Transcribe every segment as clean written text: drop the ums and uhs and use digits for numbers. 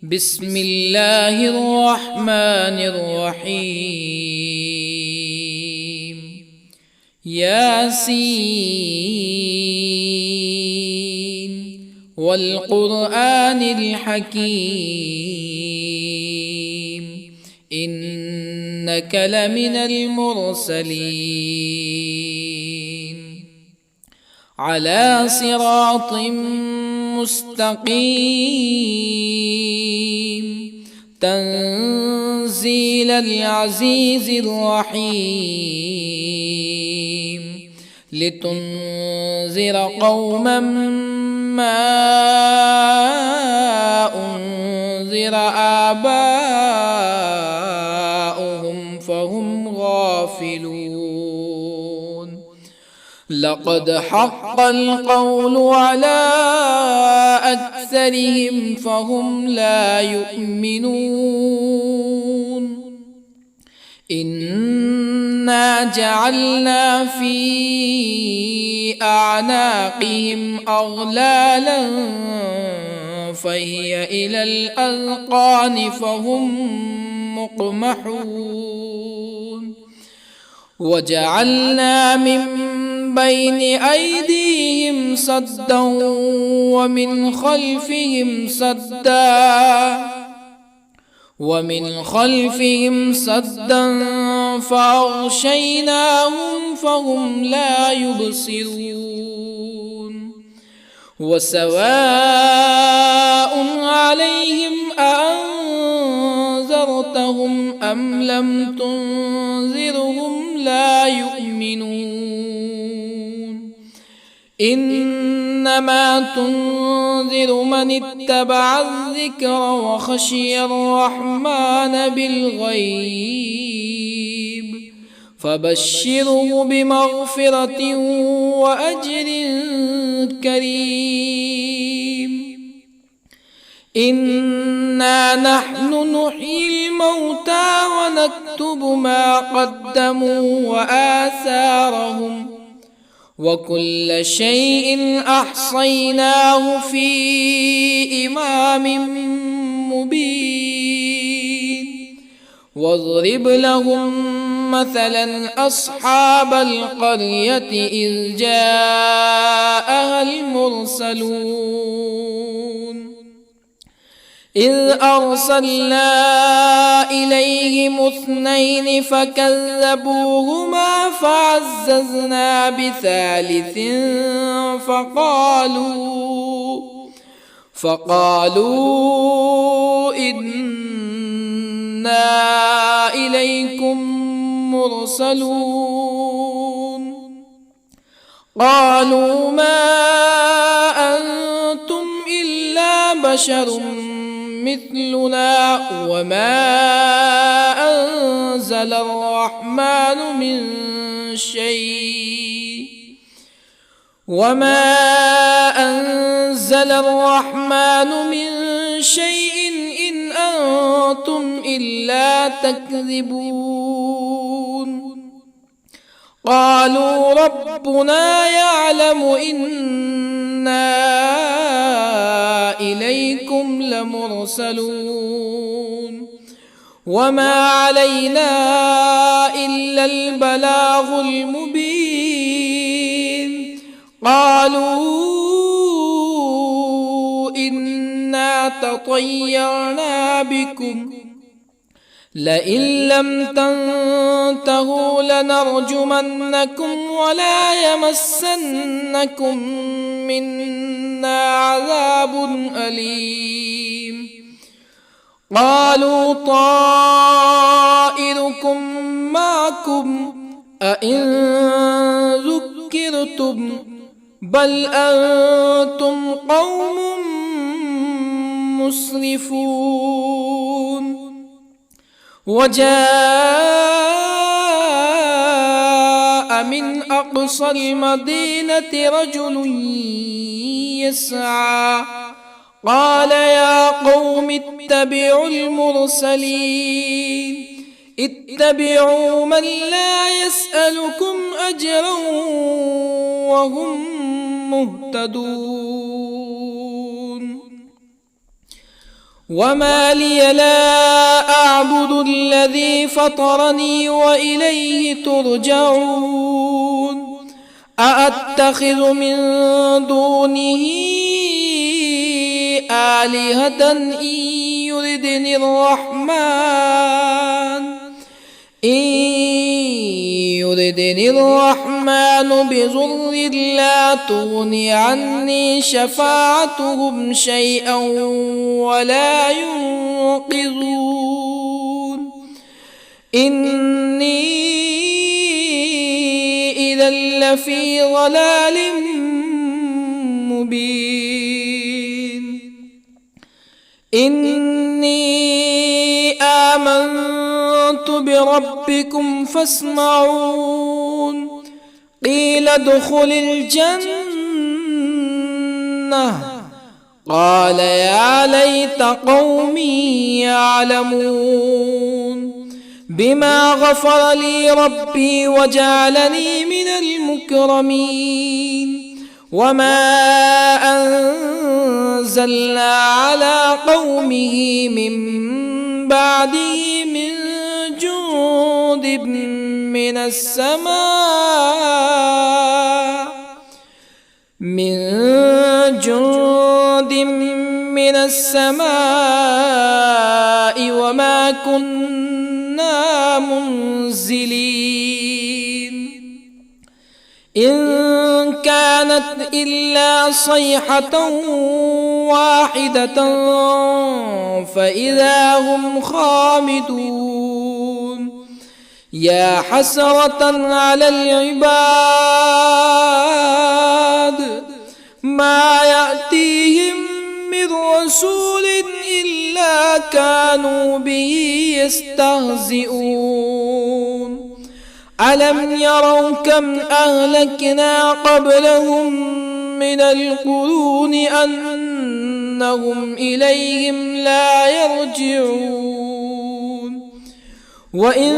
بسم الله الرحمن الرحيم. ياسين والقرآن الحكيم إنك لمن المرسلين على صراط مستقيم تنزيل العزيز الرحيم لتنذر قوما ما أنذر آباؤهم فهم غافلون. لقد حق القول على أكثرهم فهم لا يؤمنون. إنا جعلنا في أعناقهم أغلالا فهي إلى الأذقان فهم مقمحون. وجعلنا من بين أيديهم سدا ومن خلفهم سدا فأغشيناهم فهم لا يبصرون. وسواء عليهم أأنذرتهم أم لم تنذرهم لا يؤمنون. إنما تنذر من اتبع الذكر وخشي الرحمن بالغيب فبشره بمغفرة وأجر كريم. إنا نحن نحيي الموتى ونكتب ما قدموا وآثارهم وكل شيء أحصيناه في إمام مبين. واضرب لهم مثلا أصحاب القرية إذ جاءها المرسلون إذ أرسلنا إليهم اثنين فكذبوهما فعززنا بثالث فقالوا إنا إليكم مرسلون. قالوا ما أنتم إلا بشر مثلنا وما أنزل الرحمن من شيء إن أنتم إلا تكذبون. قالوا ربنا يعلم إنا إليكم لمرسلون وما علينا إلا البلاغ المبين. قالوا إنا تطيرنا بكم لئن لم تنتهوا لنرجمنكم ولا يمسنكم منا عذاب أليم. قالوا طائركم معكم أئن ذكرتم بل أنتم قوم مسرفون. وجاء من أقصى المدينة رجل يسعى قال يا قوم اتبعوا المرسلين اتبعوا من لا يسألكم أجرا وهم مهتدون. وما لي لا أعبد الذي فطرني وإليه ترجعون أأتخذ من دونه آلهة يردني الرحمن بضر لا تغن عني شفاعتهم شيئا ولا ينقذون إني إذا لفي ضلال مبين إني آمنت بربكم فاسمعون قيل ادخل الجنة قال يا ليت قومي يعلمون بما غفر لي ربي وجعلني من المكرمين وما أنزلنا على قومه من بعده من جند من السماء وما كنا منزلين إن كانت إلا صيحة واحدة فإذا هم خامدون يا حسرة على العباد ما يأتيهم من رسول إلا كانوا به يستهزئون ألم يروا كم أهلكنا قبلهم من القرون أنهم إليهم لا يرجعون وإن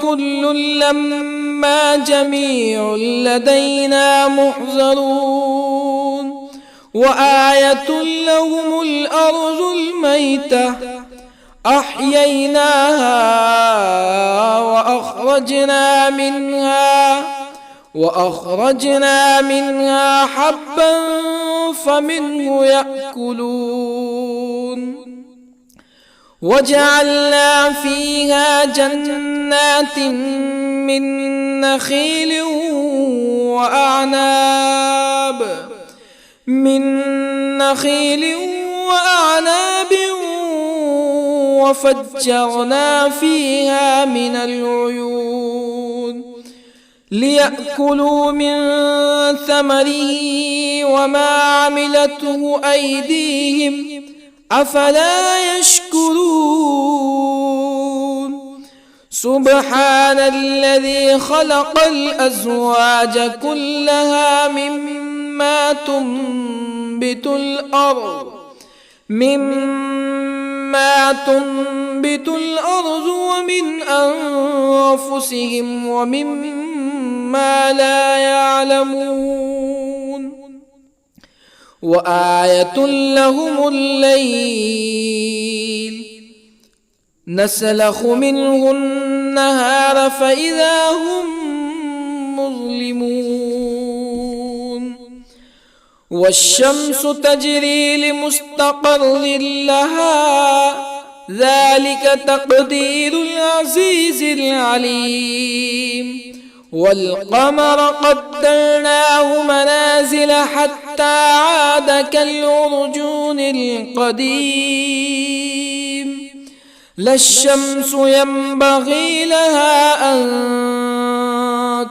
كل لما جميع لدينا محضرون وآية لهم الأرض الميتة أحييناها وأخرجنا منها حبا فمنه يأكلون وجعلنا فيها جنات من نخيل وأعناب وفجرنا فيها من العيون ليأكلوا من ثمره وما عملته أيديهم أفلا يشكرون سبحان الذي خلق الأزواج كلها مما تنبت الأرض ومن أنفسهم ومما لا يعلمون وآية لهم الليل نسلخ منه النهار فإذا هم مظلمون والشمس تجري لمستقر لها ذلك تقدير العزيز العليم والقمر قدرناه منازل حتى عاد كالعرجون القديم لا الشمس ينبغي لها أن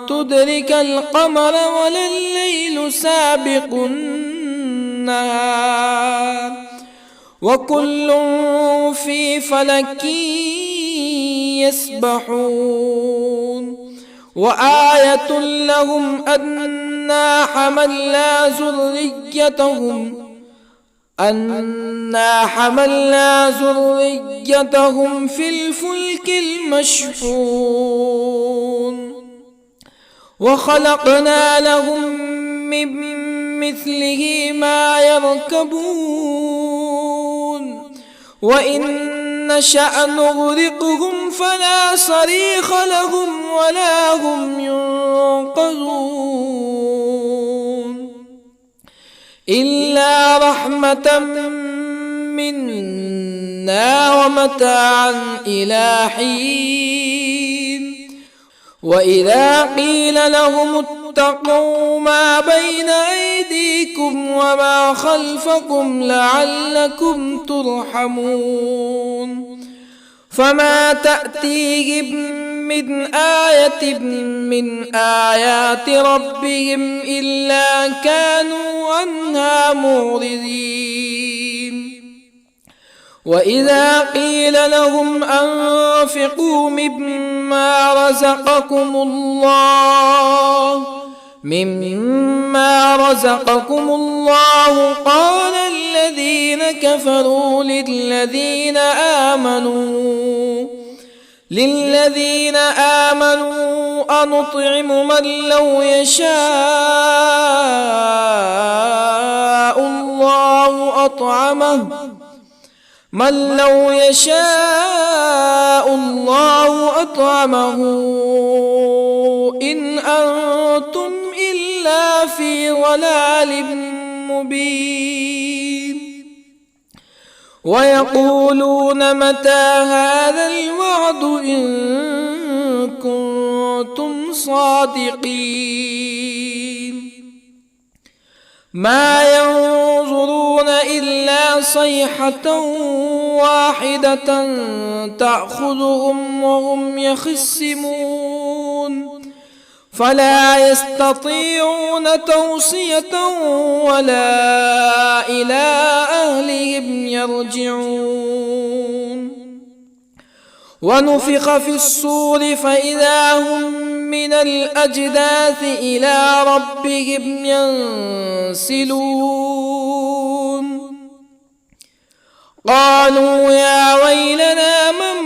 تدرك القمر ولا الليل سابق النهار وكل في فلك يسبحون وآية لهم أنا حملنا ذريتهم في الفلك المشحون وخلقنا لهم من مثله ما يركبون وإن نشأ نغرقهم فلا صريخ لهم ولا هم ينقذون إلا رحمة منا ومتاعا إلى حين وإذا قيل لهم اتقوا ما بين أيديكم وما خلفكم لعلكم ترحمون فما تأتيهم من آية من آيات ربهم إلا كانوا عنها معرضين وإذا قيل لهم أنفقوا مما رزقكم الله قال الذين كفروا للذين آمنوا أنطعم من لو يشاء الله أطعمه إن أنتم إلا في ضلال مبين ويقولون متى هذا الوعد إن كنتم صادقين ما ينظرون إلا صيحة واحدة تأخذهم وهم يخصمون فلا يستطيعون توصية ولا إلى أهلهم يرجعون ونفخ في الصور فإذا هم من الأجداث إلى ربهم ينسلون قالوا يا ويلنا من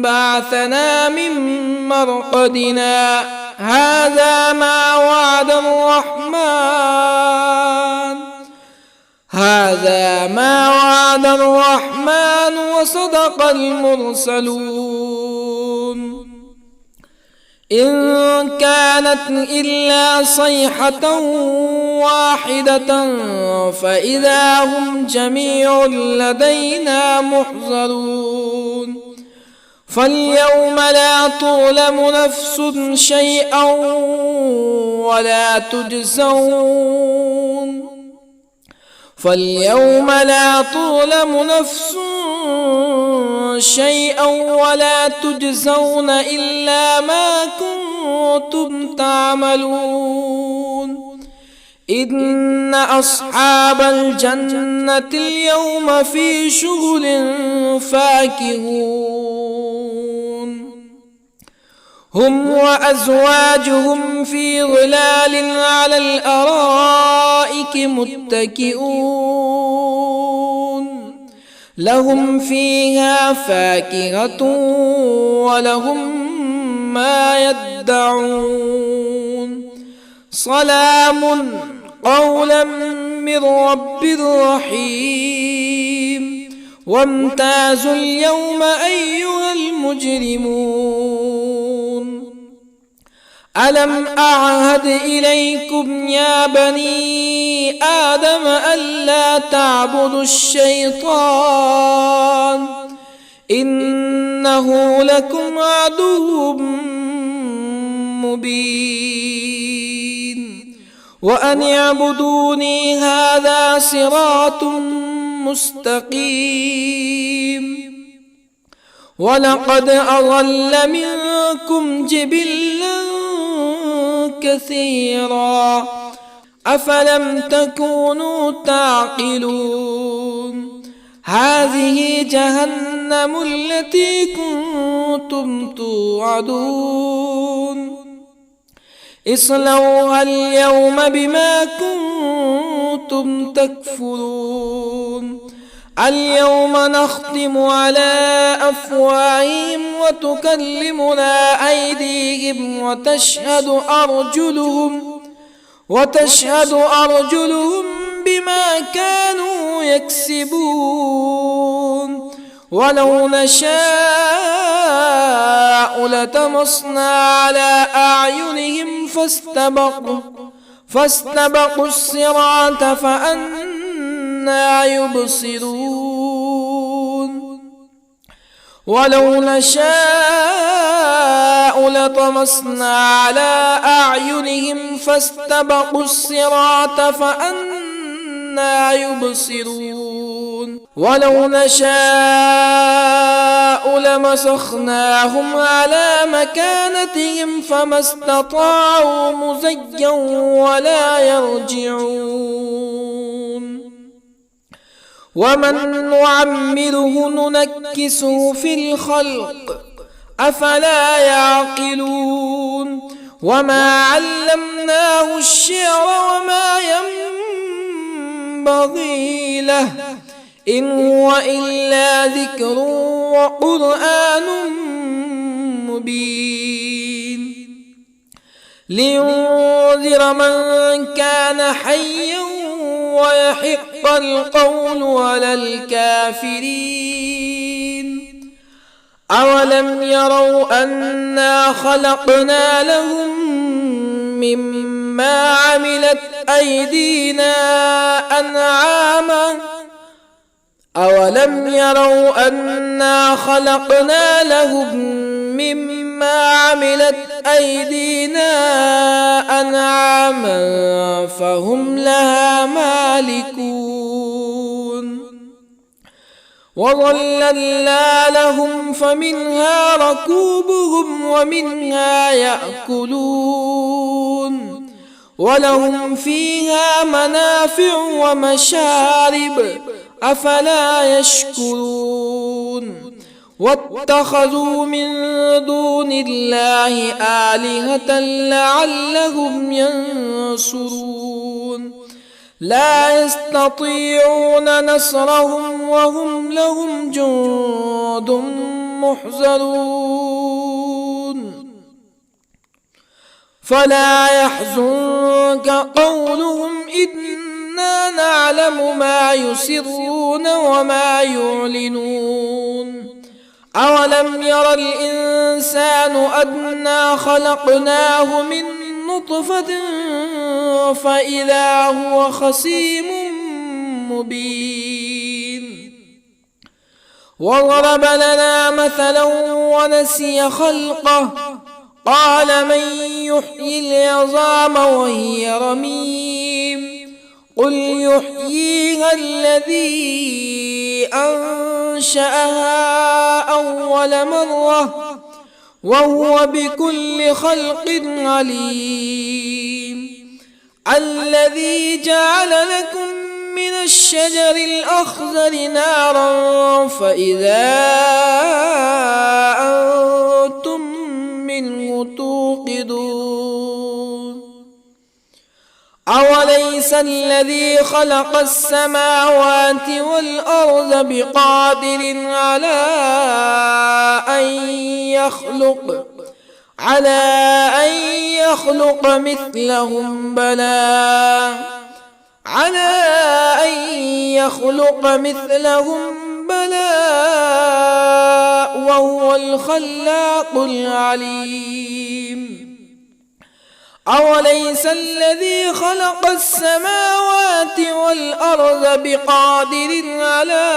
بعثنا من مرقدنا هذا ما وعد الرحمن وصدق المرسلون إن كانت إلا صيحة واحدة فإذا هم جميع لدينا محضرون فاليوم لا تظلم نفس شيئا ولا تجزون إلا ما كنتم تعملون إن أصحاب الجنة اليوم في شغل فاكهون هم وأزواجهم في ظلال على الأرائك متكئون لهم فيها فاكهة ولهم ما يدعون سلام قولا من رب رحيم وامتازوا اليوم أيها المجرمون ألم أعهد إليكم يا بني آدم ألا تعبدوا الشيطان إنه لكم عدو مبين وأن اعبدوني هذا صراط مستقيم ولقد أضل منكم جبلا كثيرا أفلم تكونوا تعقلون هذه جهنم التي كنتم توعدون اصلوها اليوم بما كنتم تكفرون اليوم نختم على أفواههم وتكلمنا أيديهم وتشهد أرجلهم بما كانوا يكسبون ولو نشاء لطمسنا على أعينهم فاستبقوا الصراط فأنى يبصرون ولو نشاء لطمسنا على أعينهم فاستبقوا الصراط فأنى يبصرون ولو نشاء لمسخناهم على مكانتهم فما استطاعوا مزيا ولا يرجعون ومن نعمره ننكسه في الخلق أفلا يعقلون وما علمناه الشعر وما ينبغي له إن هو إلا ذكر وقرآن مبين لينذر من كان حيا ويحق القول على الكافرين أولم يروا أنا خلقنا لهم مما عملت أيدينا أنعاما أولم يروا أنا خلقنا لهم مما عملت أيدينا أنعاما فهم لها مالكون وظللنا لهم فمنها ركوبهم ومنها يأكلون ولهم فيها منافع ومشارب أفلا يشكرون واتخذوا من دون الله آلهة لعلهم ينصرون لا يستطيعون نصرهم وهم لهم جند محضرون فلا يحزنك قولهم إنا نعلم ما يسرون وما يعلنون أولم ير الإنسان أنا خلقناه من نطفة فإذا هو خصيم مبين وضرب لنا مثلا ونسي خلقه قال من يحيي العظام وهي رميم قل يحييها الذي أنشأها أول مرة وهو بكل خلق عليم الذي جعل لكم من الشجر الأخضر نارا فإذا أنتم منه توقدون أوليس الذي خلق السماوات والأرض بقادر على أن يخلق مثلهم بلى وهو الخلاق العليم أوليس الذي خلق السماوات والأرض بقادر على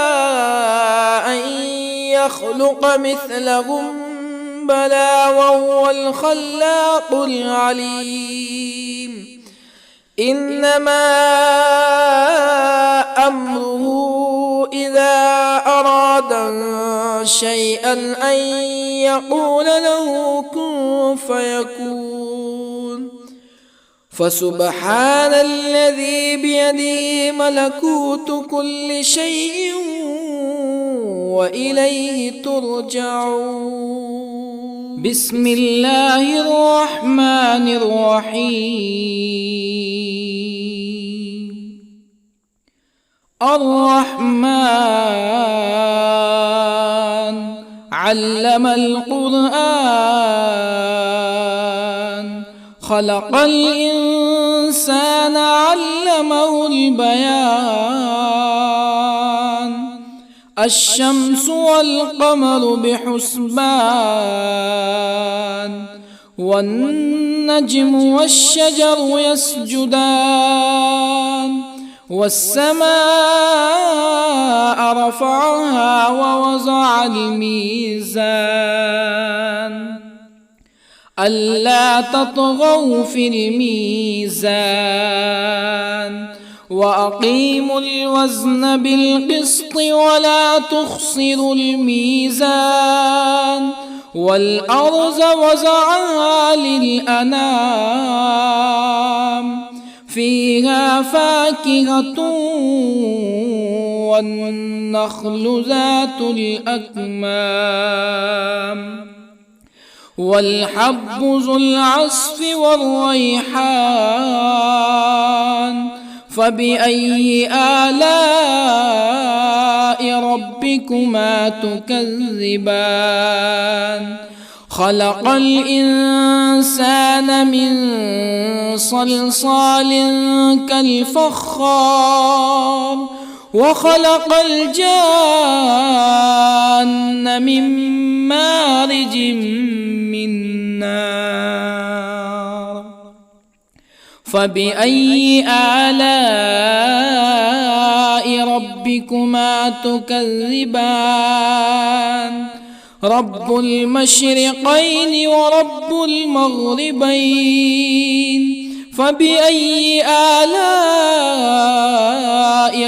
أن يخلق مثلهم بلى وهو الخلاق العليم إنما أمره إذا أراد شيئا أن يقول له كن فيكون فسبحان الذي بيده ملكوت كل شيء وإليه ترجعون بسم الله الرحمن الرحيم الرحمن علم القرآن خلق الإنسان علمه البيان الشمس والقمر بحسبان والنجم والشجر يسجدان والسماء رفعها ووضع الميزان ألا تطغوا في الميزان وأقيموا الوزن بالقسط ولا تخسروا الميزان والأرض وضعها للأنام فيها فاكهة والنخل ذات الأكمام والحب ذو العصف والريحان فبأي آلاء ربكما تكذبان خلق الإنسان من صلصال كالفخار وخلق الجان من مارج من نار فبأي آلاء ربكما تكذبان رب المشرقين ورب المغربين فبأي آلاء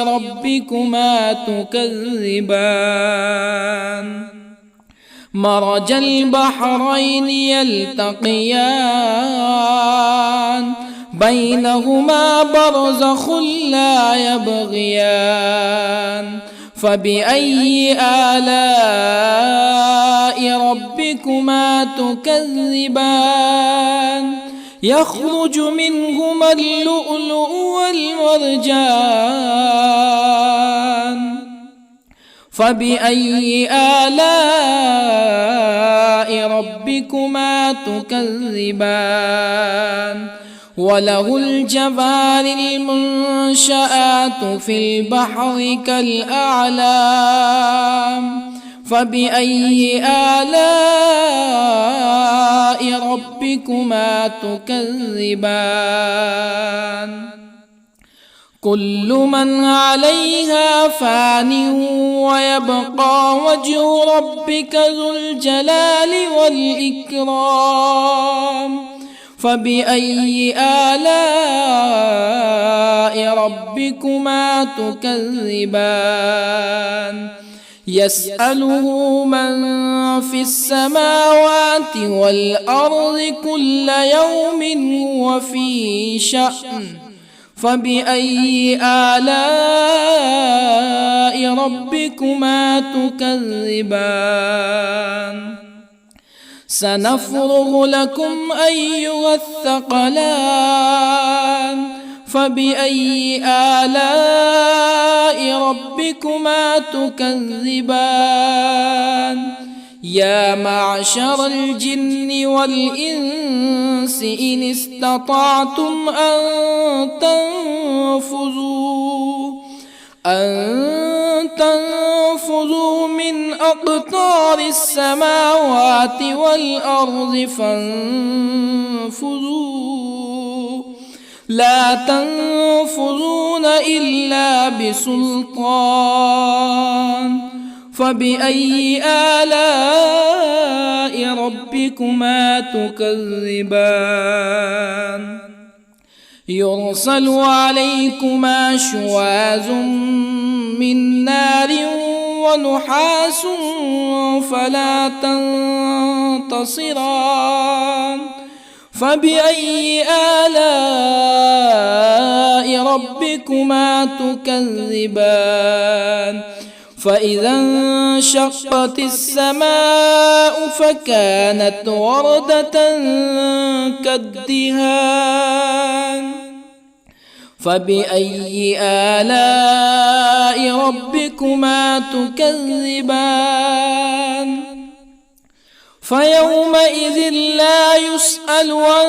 ربكما تكذبان مرج البحرين يلتقيان بينهما برزخ لا يبغيان فبأي آلاء ربكما تكذبان يخرج منهما اللؤلؤ والمرجان فبأي آلاء ربكما تكذبان وله الجوار المنشآت في البحر كالأعلام فبأي آلاء ربكما تكذبان كل من عليها فان ويبقى وجه ربك ذو الجلال والإكرام فبأي آلاء ربكما تكذبان يسأله من في السماوات والأرض كل يوم هو في شأن فبأي آلاء ربكما تكذبان سنفرغ لكم أيها الثقلان فبأي آلاء ربكما تكذبان يا معشر الجن والإنس إن استطعتم أن تنفذوا من أقطار السماوات والأرض فانفذوا لا تنفذون إلا بسلطان فبأي آلاء ربكما تكذبان يرسل عليكما شواظ من نار ونحاس فلا تنتصران فبأي آلاء ربكما تكذبان فإذا انشقت السماء فكانت وردة كالدهان فبأي آلاء ربكما تكذبان فيومئذ لا يسأل عن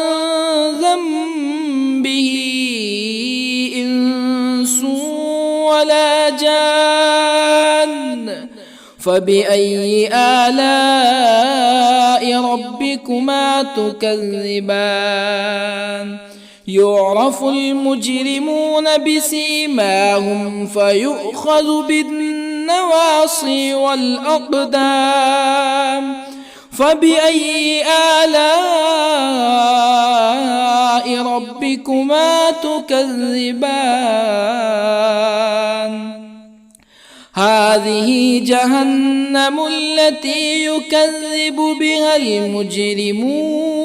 ذنبه إنس ولا جان فبأي آلاء ربكما تكذبان يعرف المجرمون بسيماهم فيؤخذ بالنواصي والأقدام فبأي آلاء ربكما تكذبان هذه جهنم التي يكذب بها المجرمون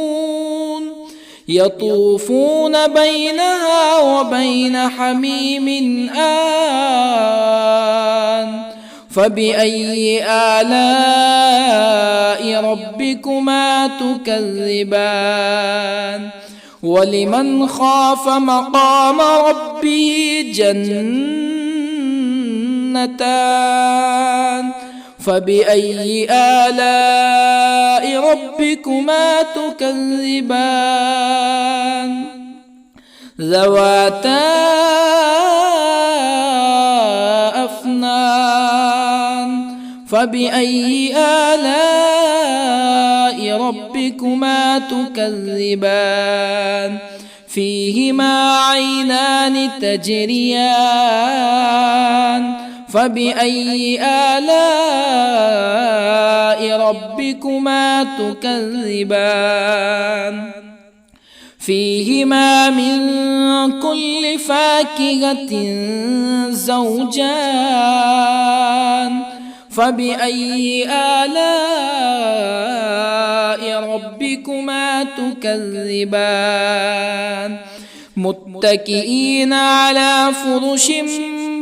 يطوفون بينها وبين حميم آن فبأي آلاء ربكما تكذبان ولمن خاف مقام ربه جنتان فبأي آلاء ربكما تكذبان ذواتا أفنان فبأي آلاء ربكما تكذبان فيهما عينان تجريان فبأي آلاء ربكما تكذبان فيهما من كل فاكهة زوجان فبأي آلاء ربكما تكذبان متكئين على فرش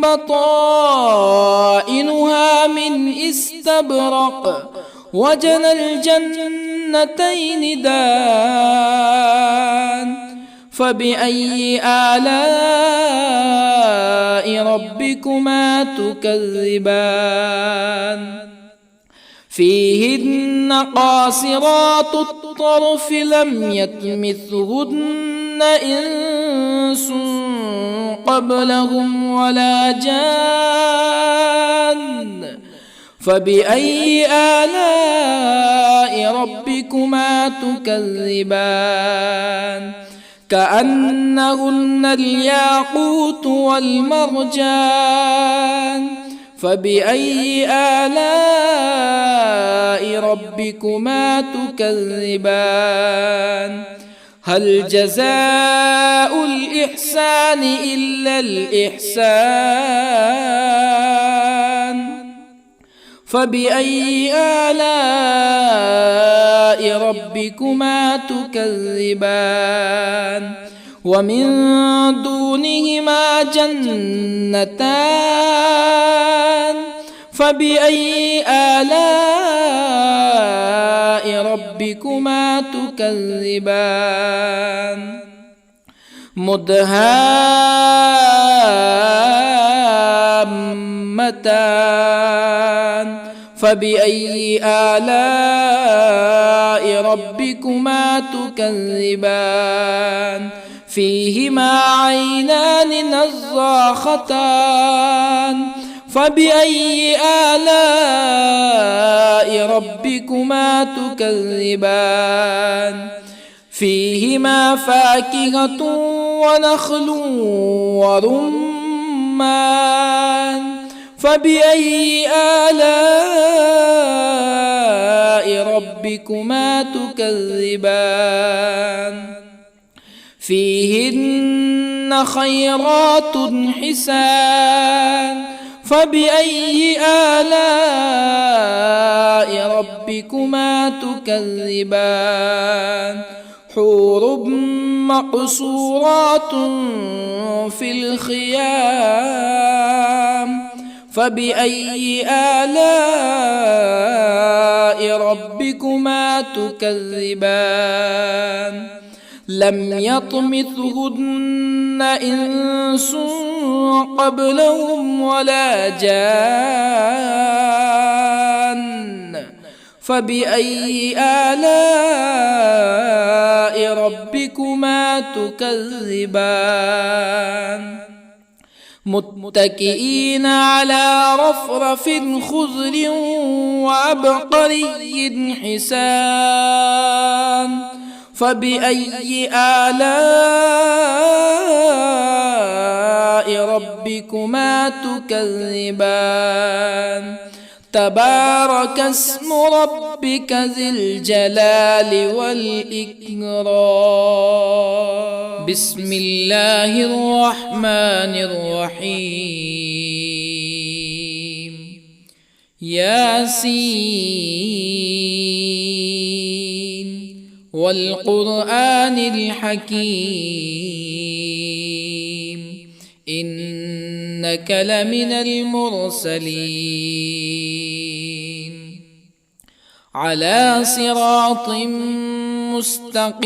بطائنها من استبرق وجنى الجنتين دان فبأي آلاء ربكما تكذبان فيهن قاصرات الطرف لم يطمثهن إنس قبلهم ولا جان فبأي آلاء ربكما تكذبان كأنهن الياقوت والمرجان فبأي آلاء ربكما تكذبان هل جزاء الإحسان إلا الإحسان فبأي آلاء ربكما تكذبان ومن دونهما جنتان فبأي آلاء ربكما تكذبان مدهامتان فبأي آلاء ربكما تكذبان فيهما عينان نضاختان فبأي آلاء ربكما تكذبان فيهما فاكهة ونخل ورمان فبأي آلاء ربكما تكذبان فيهن خيرات حسان فبأي آلاء ربكما تكذبان حور مقصورات في الخيام فبأي آلاء ربكما تكذبان لم يطمثهن إنس قبلهم ولا جان فبأي آلاء ربكما تكذبان متكئين على رفرف خضر وعبقري حسان فبأي آلاء ربكما تكذبان تبارك اسم ربك ذي الجلال والإكرام بسم الله الرحمن الرحيم ياسين والقرآن الحكيم إنك لمن المرسلين على صراط مستقيم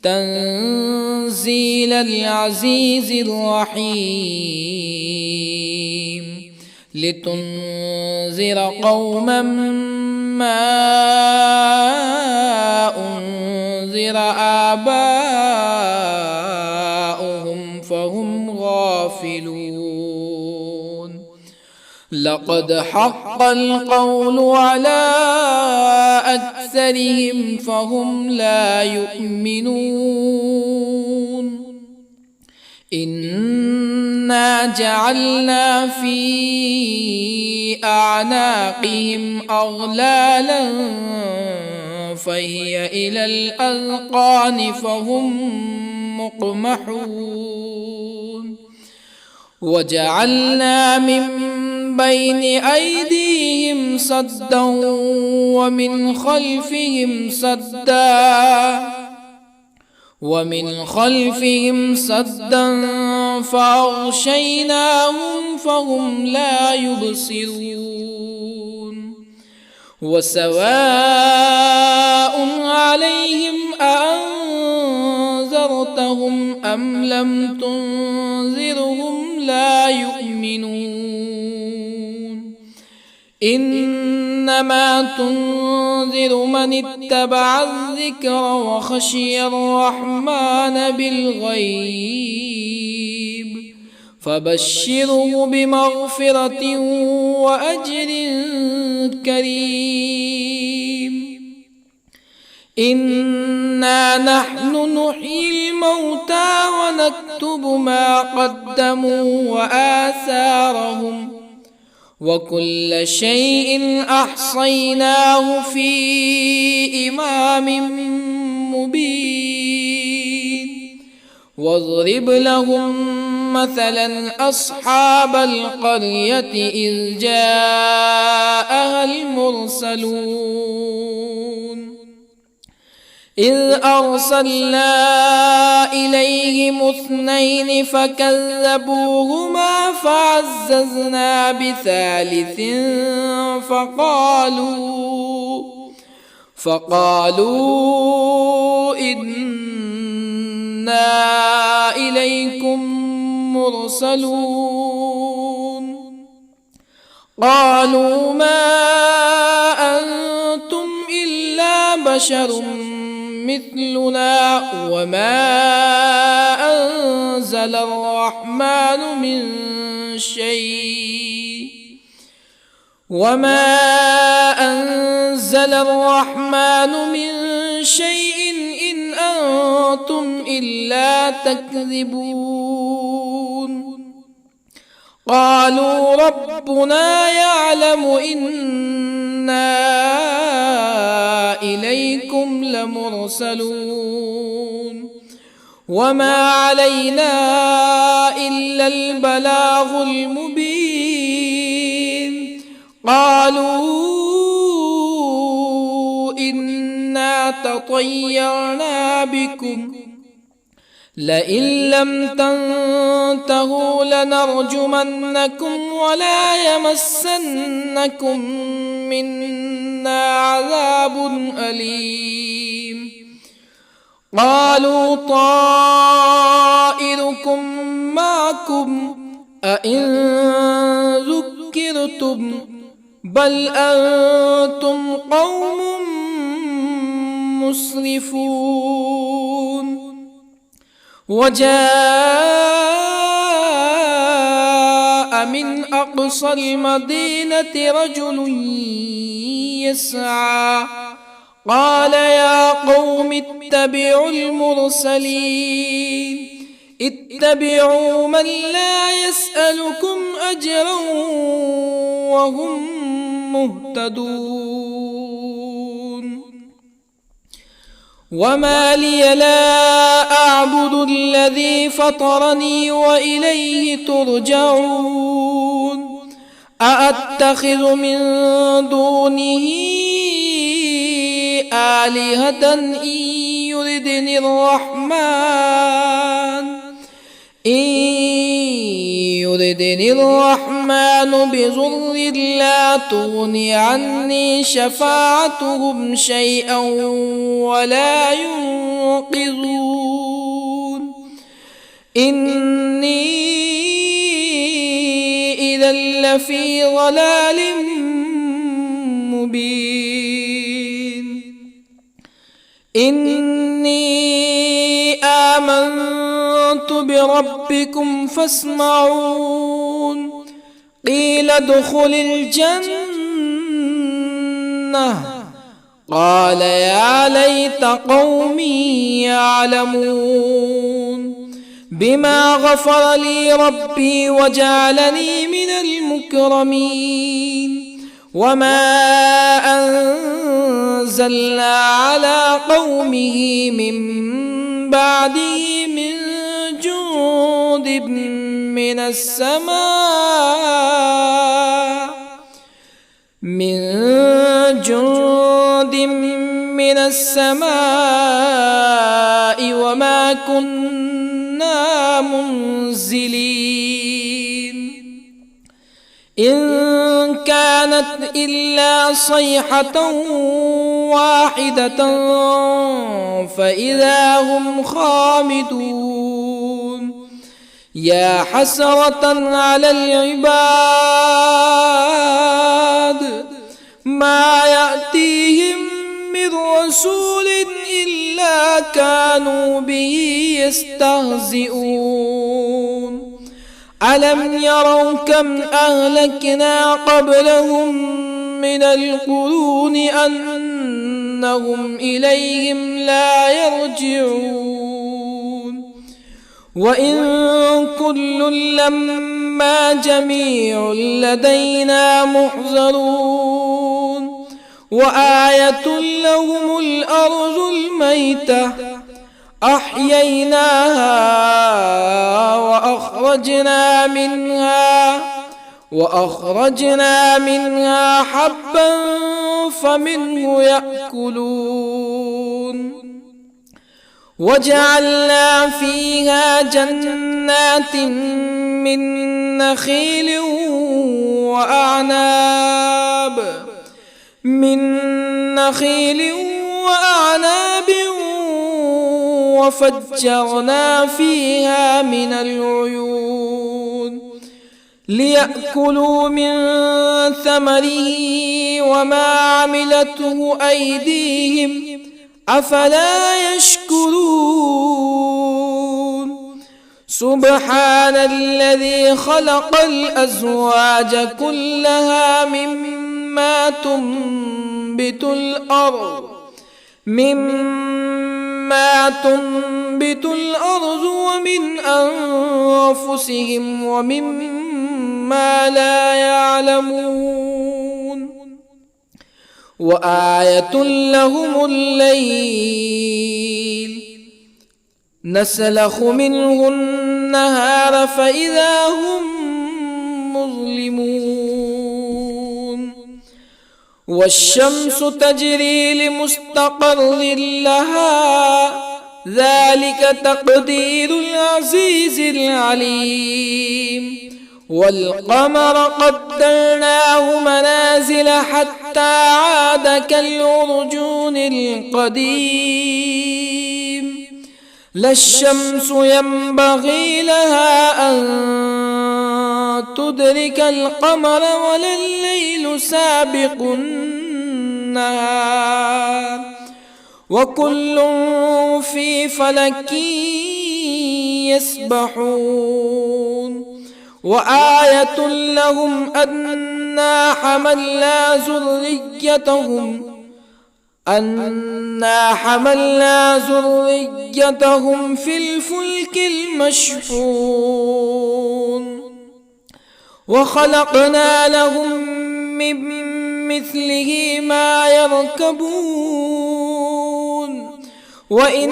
تنزيل العزيز الرحيم لتنذر قوما ما أنذر آباؤهم فهم غافلون لقد حق القول على أكثرهم فهم لا يؤمنون إنا جعلنا في أعناقهم أغلالا فهي إلى الأذقان فهم مقمحون وجعلنا من بين أيديهم سدا ومن خلفهم سدا فأغشيناهم فهم لا يبصرون وسواء عليهم أأنذرتهم أم لم تنذرهم لا يؤمنون إنما تنذر من اتبع الذكر وخشي الرحمن بالغيب فبشره بمغفرة وأجر كريم إنا نحن نحيي الموتى ونكتب ما قدموا وآثارهم وكل شيء أحصيناه في إمام مبين واضرب لهم مثلا أصحاب القرية إذ جاءها المرسلون إذ أرسلنا إليهم اثنين فكذبوهما فعززنا بثالث فقالوا إنا إليكم مرسلون قالوا ما أنتم إلا بشر مثلنا وما أنزل الرحمن من شيء إن أنتم إلا تكذبون قالوا ربنا يعلم إنا إليكم لمرسلون وما علينا إلا البلاغ المبين قالوا إنا تطيرنا بكم لئن لم تنتهوا لنرجمنكم ولا يمسنكم منا عذاب أليم قالوا طائركم معكم أئن ذكرتم بل أنتم قوم مسرفون. وجاء من أقصى المدينة رجل يسعى قال يا قوم اتبعوا المرسلين اتبعوا من لا يسألكم أجرا وهم مهتدون. وما لي لا أعبد الذي فطرني وإليه ترجعون. أأتخذ من دونه آلهة إن يردني الرحمن بضر لا تغني عني شفاعتهم شيئا ولا ينقذون. إني إذا لفي ضلال مبين. إني آمنت بربكم فاسمعون. قيل ادخل الجنة قال يا ليت قومي يعلمون بما غفر لي ربي وجعلني من المكرمين. وما أنزلنا على قومه من بعده من جند من السماء وما كنا منزلين. إن كانت إلا صيحة واحدة فإذا هم خامدون. يا حسرة على العباد ما يأتيهم من رسول إلا كانوا به يستهزئون. ألم يروا كم أهلكنا قبلهم من القرون أنهم إليهم لا يرجعون. وإن كل لما جميع لدينا محضرون. وآية لهم الأرض الميتة أحييناها وأخرجنا منها حبا فمنه يأكلون. وجعلنا فيها جنات من نخيل وأعناب وفجرنا فيها من العيون ليأكلوا من ثمره وما عملته أيديهم أفلا يشكرون. سبحان الذي خلق الأزواج كلها مما تنبت الأرض ومن أنفسهم ومما لا يعلمون. وآية لهم الليل نسلخ منه النهار فإذا هم مظلمون. والشمس تجري لمستقر لها ذلك تقدير العزيز العليم. والقمر قدرناه منازل حتى عاد كالعرجون القديم. لا الشمس ينبغي لها أن تدرك القمر ولا الليل سابق النهار وكل في فلك يسبحون وآية لهم أنا حملنا ذريتهم في الفلك المشحون وخلقنا لهم من مثله ما يركبون وإن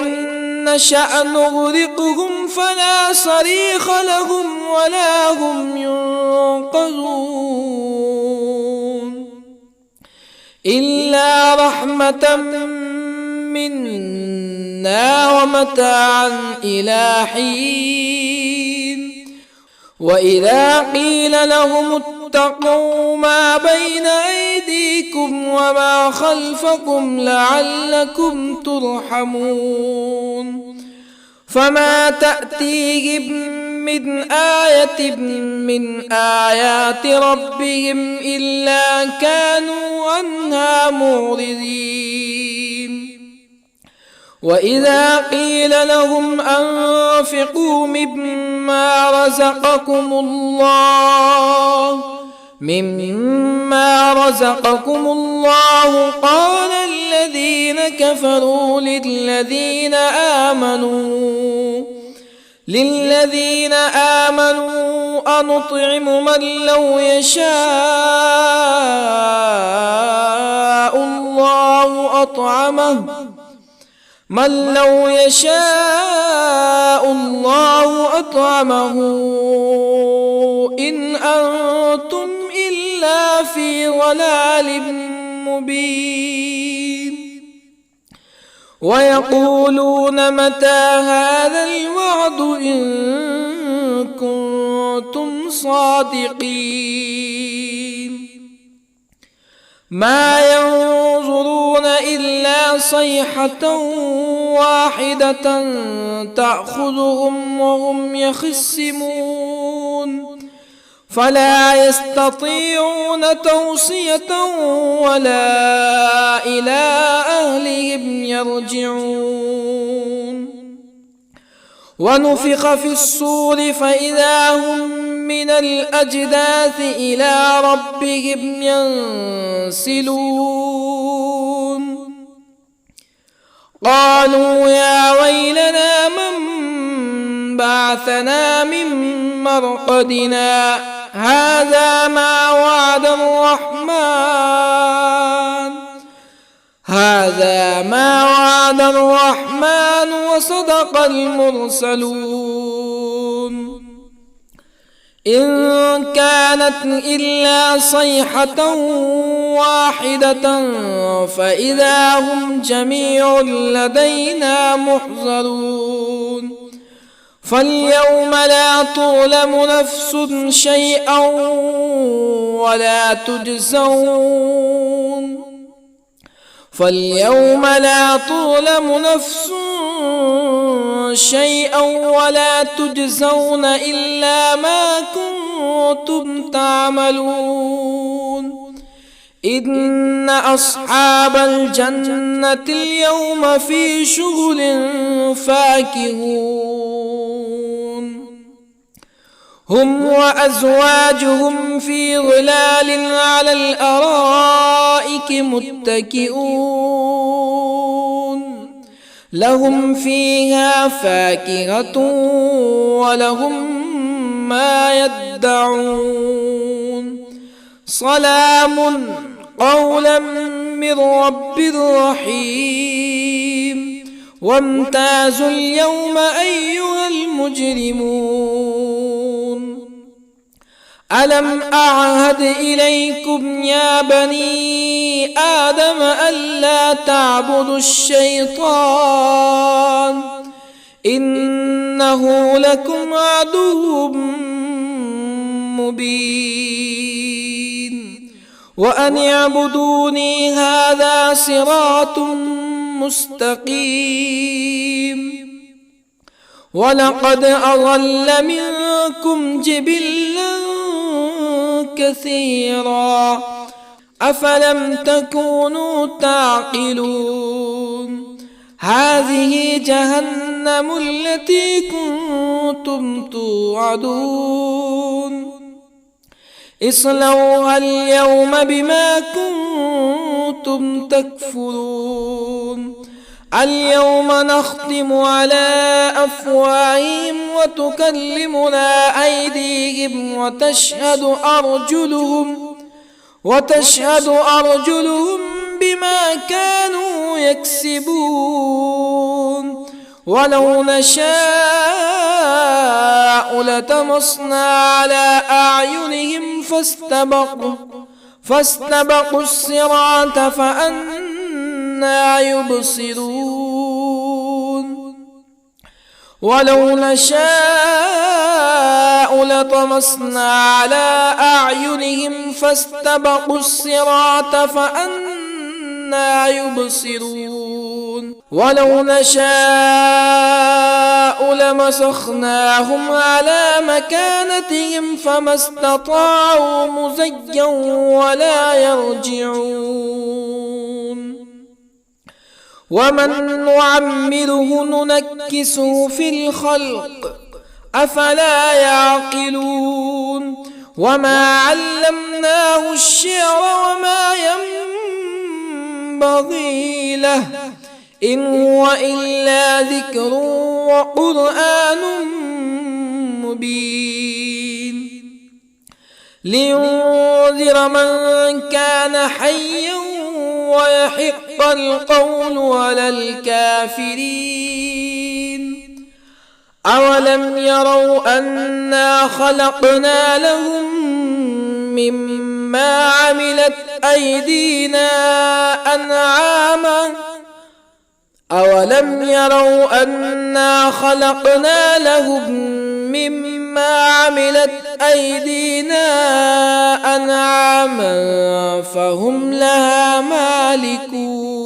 نشأ نغرقهم فلا صريخ لهم ولا هم ينقذون إلا رحمة منا ومتاعا إلى حين وإذا قيل لهم اتقوا ما بين أيديكم وما خلفكم لعلكم ترحمون فما تأتيهم من آية من آيات ربهم إلا كانوا عنها معرضين وإذا قيل لهم أنفقوا مما رزقكم الله قال الذين كفروا للذين آمنوا أنطعم من لو يشاء الله أطعمه إن أنتم إلا في ضلال مبين ويقولون متى هذا الوعد إن كنتم صادقين ما ينظرون إلا صيحة واحدة تأخذهم وهم يخصمون فلا يستطيعون توصية ولا إلى أهلهم يرجعون ونفخ في الصور فإذا هم من الأجداث إلى ربهم ينسلون قالوا يا ويلنا من بعثنا من مرقدنا هذا ما وعد الرحمن وصدق المرسلون إن كانت إلا صيحة واحدة فإذا هم جميع لدينا محضرون فاليوم لا تظلم نفس شيئا ولا تجزون إلا ما كنتم تعملون إن أصحاب الجنة اليوم في شغل فاكهون هم وأزواجهم في ظلال على الأرائك متكئون لهم فيها فاكهة ولهم ما يدعون سلام قولا من رب رحيم وامتازوا اليوم أيها المجرمون ألم أعهد إليكم يا بني آدم ألا تعبدوا الشيطان إنه لكم عدو مبين وأن اعبدوني هذا صراط مستقيم ولقد أضل منكم جبلا كثيرا أفلم تكونوا تعقلون هذه جهنم التي كنتم توعدون اصلوها اليوم بما كنتم تكفرون اليوم نختم على أفواههم وتكلمنا أيديهم وتشهد أرجلهم بما كانوا يكسبون ولو نشاء لطمسنا على أعينهم فاستبقوا الصراط فأنى يبصرون ولو نشاء لطمسنا على أعينهم فاستبقوا الصراط فأنى يبصرون ولو نشاء لمسخناهم على مكانتهم فما استطاعوا مزيا ولا يرجعون ومن نعمره ننكسه في الخلق أفلا يعقلون وما علمناه الشعر وما ينبغي له إن هو إلا ذكر وقرآن مبين لينذر من كان حيا ويحق القول على الكافرين أولم يروا أنا خلقنا لهم مما عملت أيدينا أنعاما أولم يروا أنا خلقنا لهم مما عملت أيدينا أنعاما فهم لها مالكون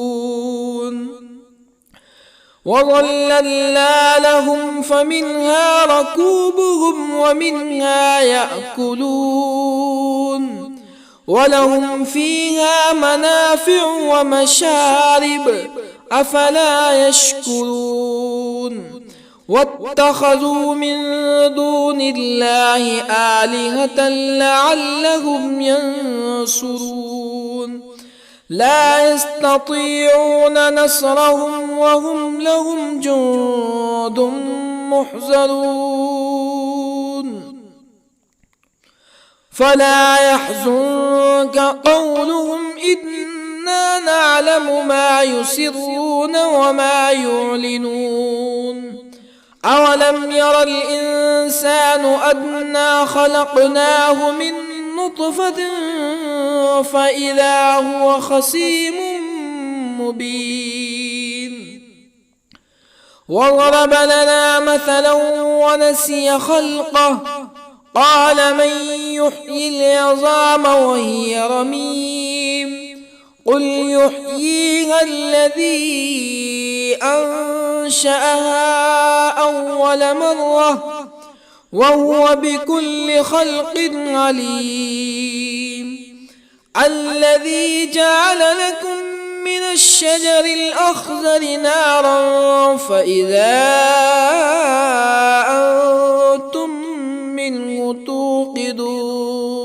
وظللنا لهم فمنها ركوبهم ومنها يأكلون ولهم فيها منافع ومشارب أفلا يشكرون واتخذوا من دون الله آلهة لعلهم ينصرون لا يستطيعون نصرهم وهم لهم جند محضرون فلا يحزنك قولهم إنا نعلم ما يسرون وما يعلنون أولم ير الإنسان أنا خلقناه من نطفة فإذا هو خصيم مبين وضرب لنا مثلا ونسي خلقه قال من يحيي العظام وهي رميم قل يحييها الذي أنشأها أول مرة وهو بكل خلق عليم الذي جعل لكم من الشجر الأخضر نارا فإذا أنتم منه توقدون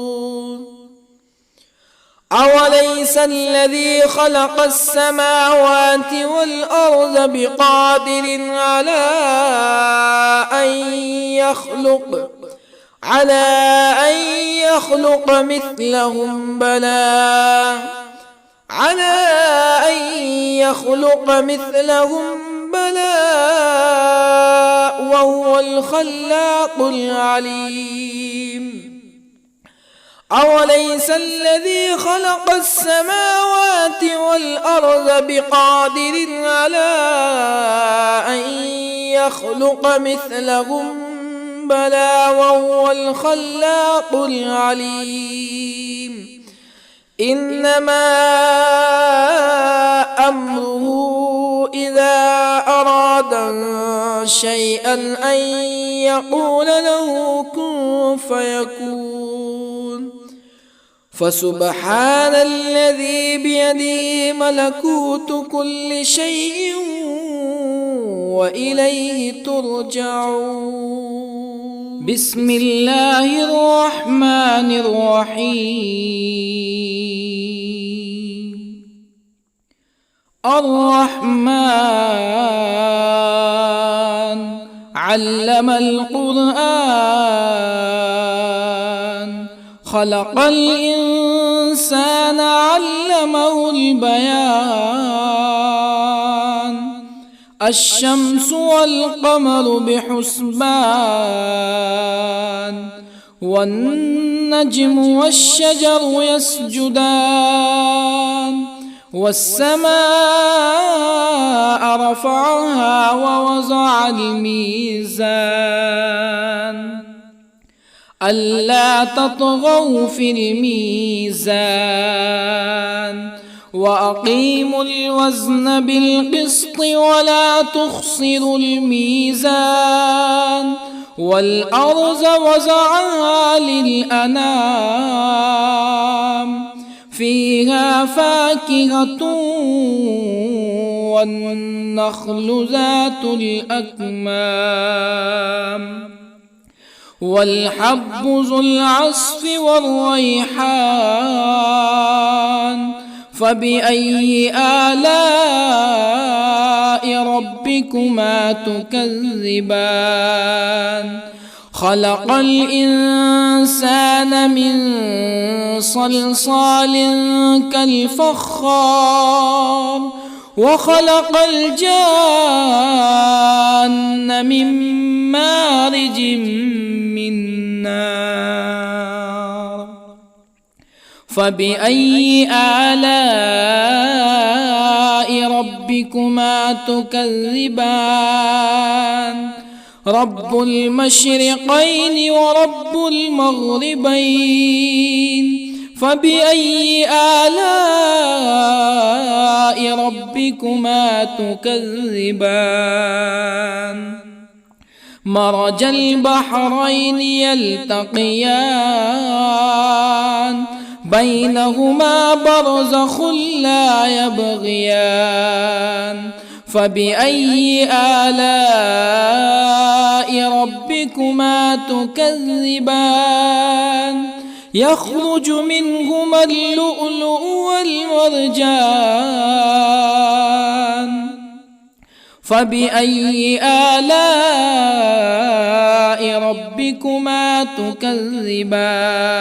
أوليس الذي خلق السماوات والأرض بقادر على أن يخلق مثلهم بلى وهو الخلاق العليم أوليس الذي خلق السماوات والأرض بقادر على أن يخلق مثلهم بلى وهو الخلاق العليم إنما أمره إذا أراد شيئا أن يقول له كن فيكون فسبحان الذي بيده ملكوت كل شيء وإليه ترجعون. بسم الله الرحمن الرحيم. الرحمن علم القرآن، خلق الإنسان علمه البيان. الشمس والقمر بحسبان، والنجم والشجر يسجدان. والسماء رفعها ووضع الميزان، ألا تطغوا في الميزان. وأقيموا الوزن بالقسط ولا تخسروا الميزان. والأرض وضعها للأنام، فيها فاكهة والنخل ذات الأكمام، والحب ذو العصف والريحان. فبأي آلاء ربكما تكذبان؟ خلق الإنسان من صلصال كالفخار، وخلق الجان من مارج من نار. فبأي آلاء ربكما تكذبان؟ رب المشرقين ورب المغربين. فبأي آلاء ربكما تكذبان؟ مرج البحرين يلتقيان، بينهما برزخ لا يبغيان. فبأي آلاء ربكما تكذبان؟ يخرج منهما اللؤلؤ والمرجان. فبأي آلاء ربكما تكذبان؟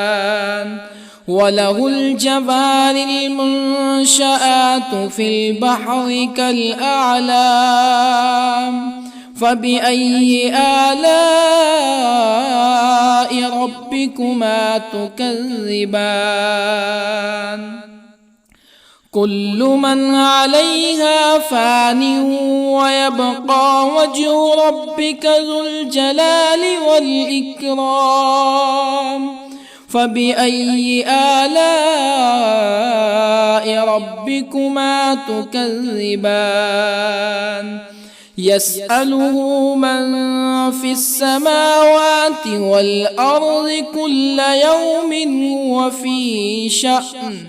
وله الجوار المنشآت في البحر كالأعلام. فبأي آلاء ربكما تكذبان؟ كل من عليها فان، ويبقى وجه ربك ذو الجلال والإكرام. فبأي آلاء ربكما تكذبان؟ يسأله من في السماوات والأرض كل يوم هو في شأن.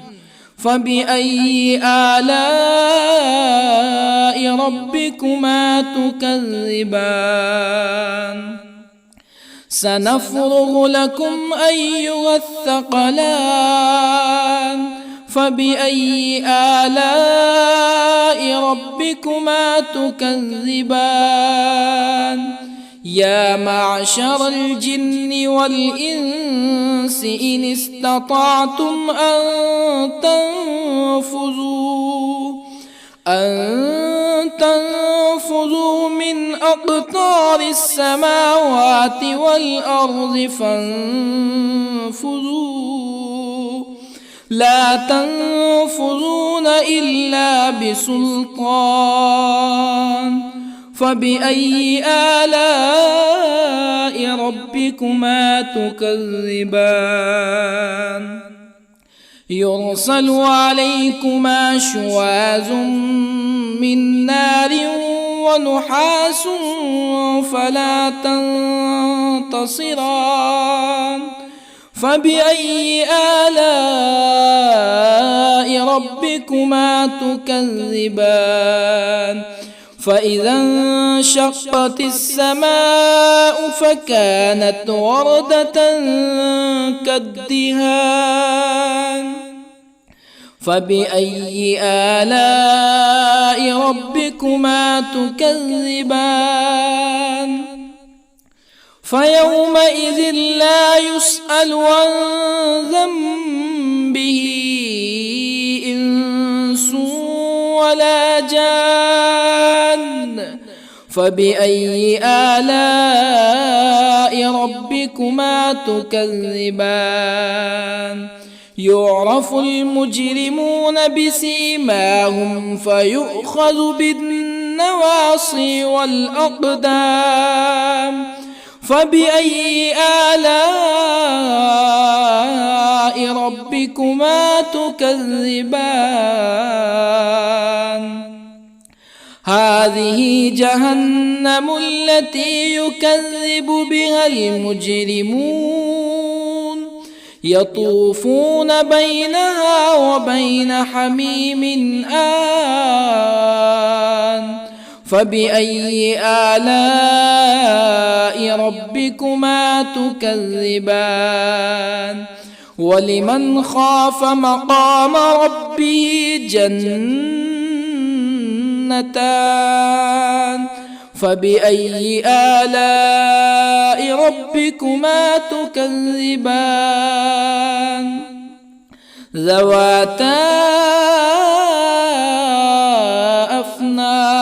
فبأي آلاء ربكما تكذبان؟ سنفرغ لكم أيها الثقلان. فبأي آلاء ربكما تكذبان؟ يا معشر الجن والإنس إن استطعتم أن تنفذوا من أقطار السماوات والأرض فانفذوا، لا تنفذون إلا بسلطان. فبأي آلاء ربكما تكذبان؟ يرسل عليكما شواظ من نار ونحاس فلا تنتصران. فبأي آلاء ربكما تكذبان فإذا انشقت السماء فكانت وردة كالدهان فبأي آلاء ربكما تكذبان فيومئذ لا يسأل عن ذنبه إنس ولا جان فبأي آلاء ربكما تكذبان يعرف المجرمون بسيماهم فيؤخذ بالنواصي والأقدام فبأي آلاء ربكما تكذبان هذه جهنم التي يكذب بها المجرمون يطوفون بينها وبين حميم آن فبأي آلاء ربكما تكذبان ولمن خاف مقام ربه جنتان فبأي آلاء ربكما تكذبان ذواتا أفنان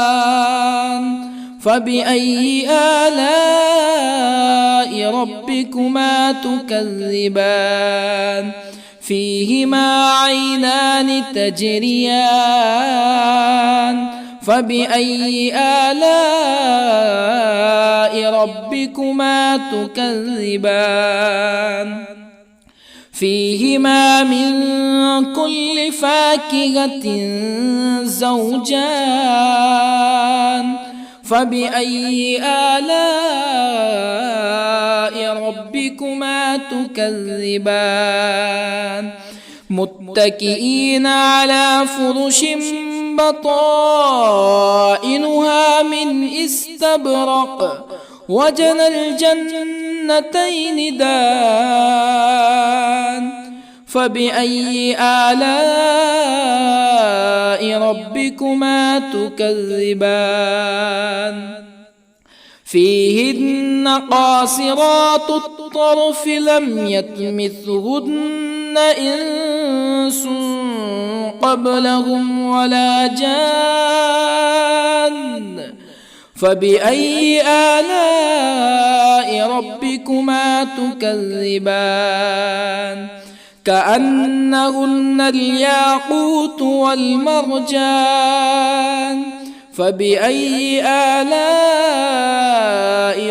فبأي آلاء ربكما تكذبان فيهما عينان تجريان فبأي آلاء ربكما تكذبان فيهما من كل فاكهة زوجان فبأي آلاء ربكما تكذبان متكئين على فرش بطائنها من استبرق وجنى الجنتين دان فبأي آلاء ربكما تكذبان فيهن قاصرات الطرف لم يطمثهن إنس قبلهم ولا جان فبأي آلاء ربكما تكذبان كأنهن الياقوت والمرجان فبأي آلاء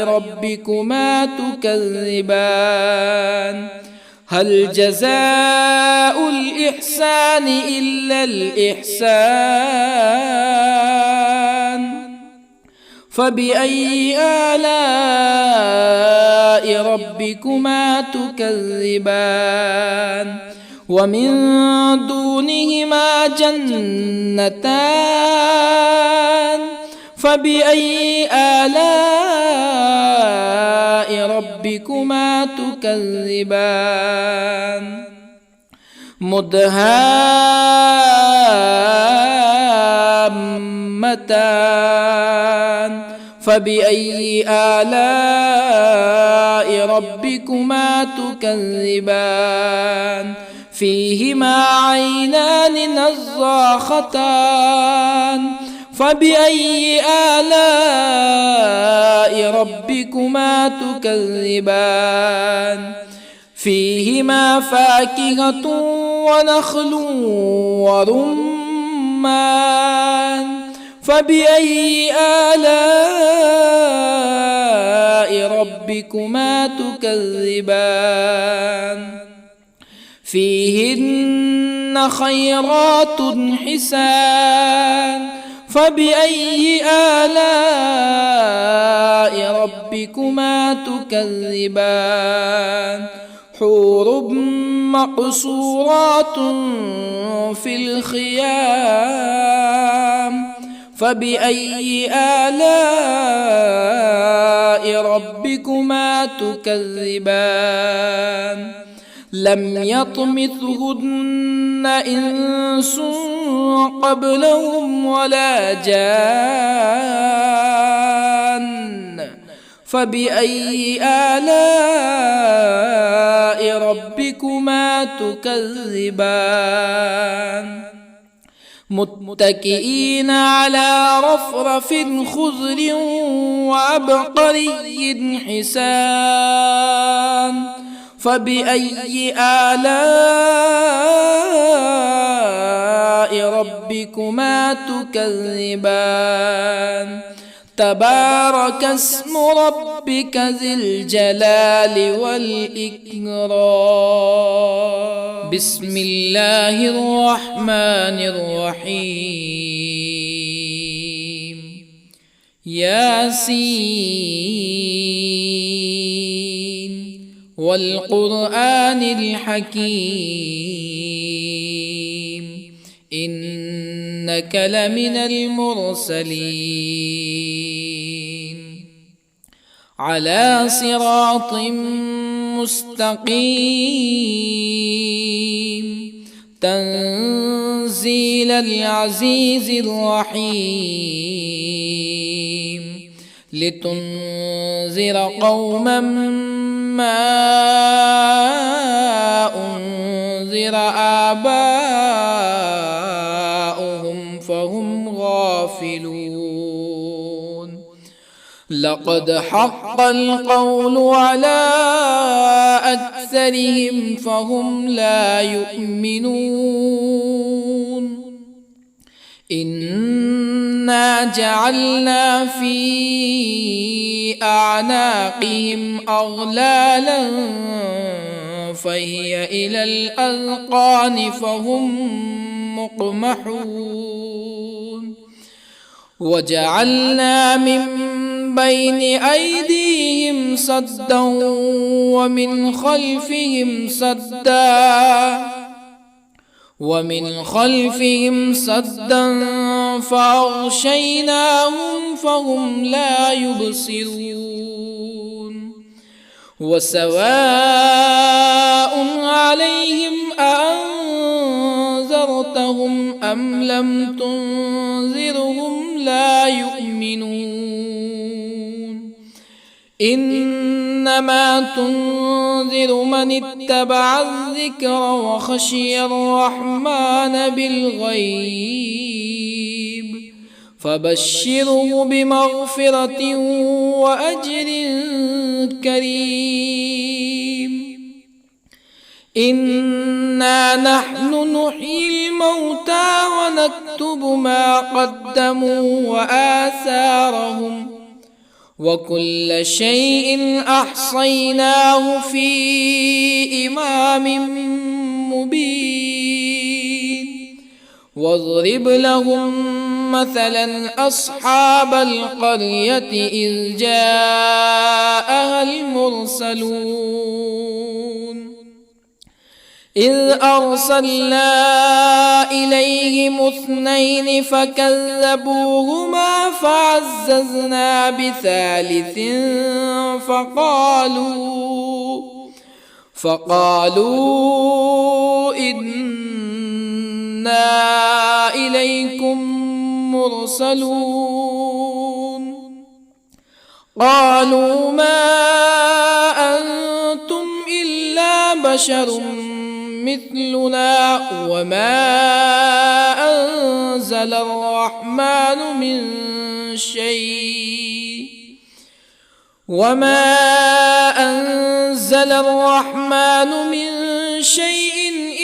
ربكما تكذبان هل جزاء الإحسان إلا الإحسان فبأي آلاء ربكما تكذبان ومن دونهما جنتان فبأي آلاء ربكما تكذبان مدهامتان فبأي آلاء ربكما تكذبان فيهما عينان نضاختان فبأي آلاء ربكما تكذبان فيهما فاكهة ونخل ورمان فبأي آلاء ربكما تكذبان فيهن خيرات حسان فبأي آلاء ربكما تكذبان حور مقصورات في الخيام فبأي آلاء ربكما تكذبان لم يطمثهن إنس قبلهم ولا جان فبأي آلاء ربكما تكذبان متكئين على رفرف خضر وعبقري حسان فبأي آلاء ربكما تكذبان تبارك اسم ربك ذي الجلال والإكرام بسم الله الرحمن الرحيم ياسين والقرآن الحكيم إنك لمن المرسلين على صراط مستقيم تنزيل العزيز الرحيم لتنذر قوما ما أنذر آباؤهم فهم غافلون لقد حق القول على أكثرهم فهم لا يؤمنون إنا جعلنا في أعناقهم أغلالا فهي إلى الأذقان فهم مقمحون وجعلنا من بين أيديهم سدا ومن خلفهم سدا فأغشيناهم فهم لا يبصرون وسواء عليهم أأنذرتهم أم لم تنذرهم لا يؤمنون إنما تنذر من اتبع الذكر وخشي الرحمن بالغيب فبشره بمغفرة وأجر كريم إنا نحن نحيي الموتى ونكتب ما قدموا وآثارهم وكل شيء أحصيناه في إمام مبين واضرب لهم مثلا أصحاب القرية إذ جاءها المرسلون إذ أرسلنا إليهم اثنين فكذبوهما فعززنا بثالث فقالوا إنا إليكم مرسلون قالوا ما أنتم إلا بشر مثلنا وما أنزل الرحمن من شيء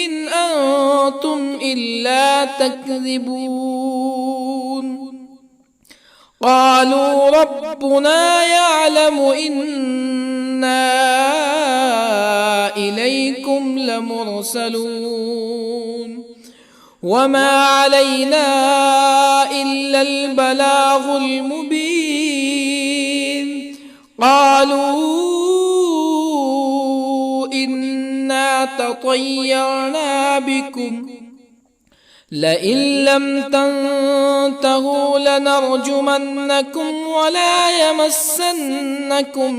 إن أنتم إلا تكذبون قالوا ربنا يعلم إنا إليكم لمرسلون وما علينا إلا البلاغ المبين قالوا إنا تطيرنا بكم لئن لم تنتهوا لنرجمنكم ولا يمسنكم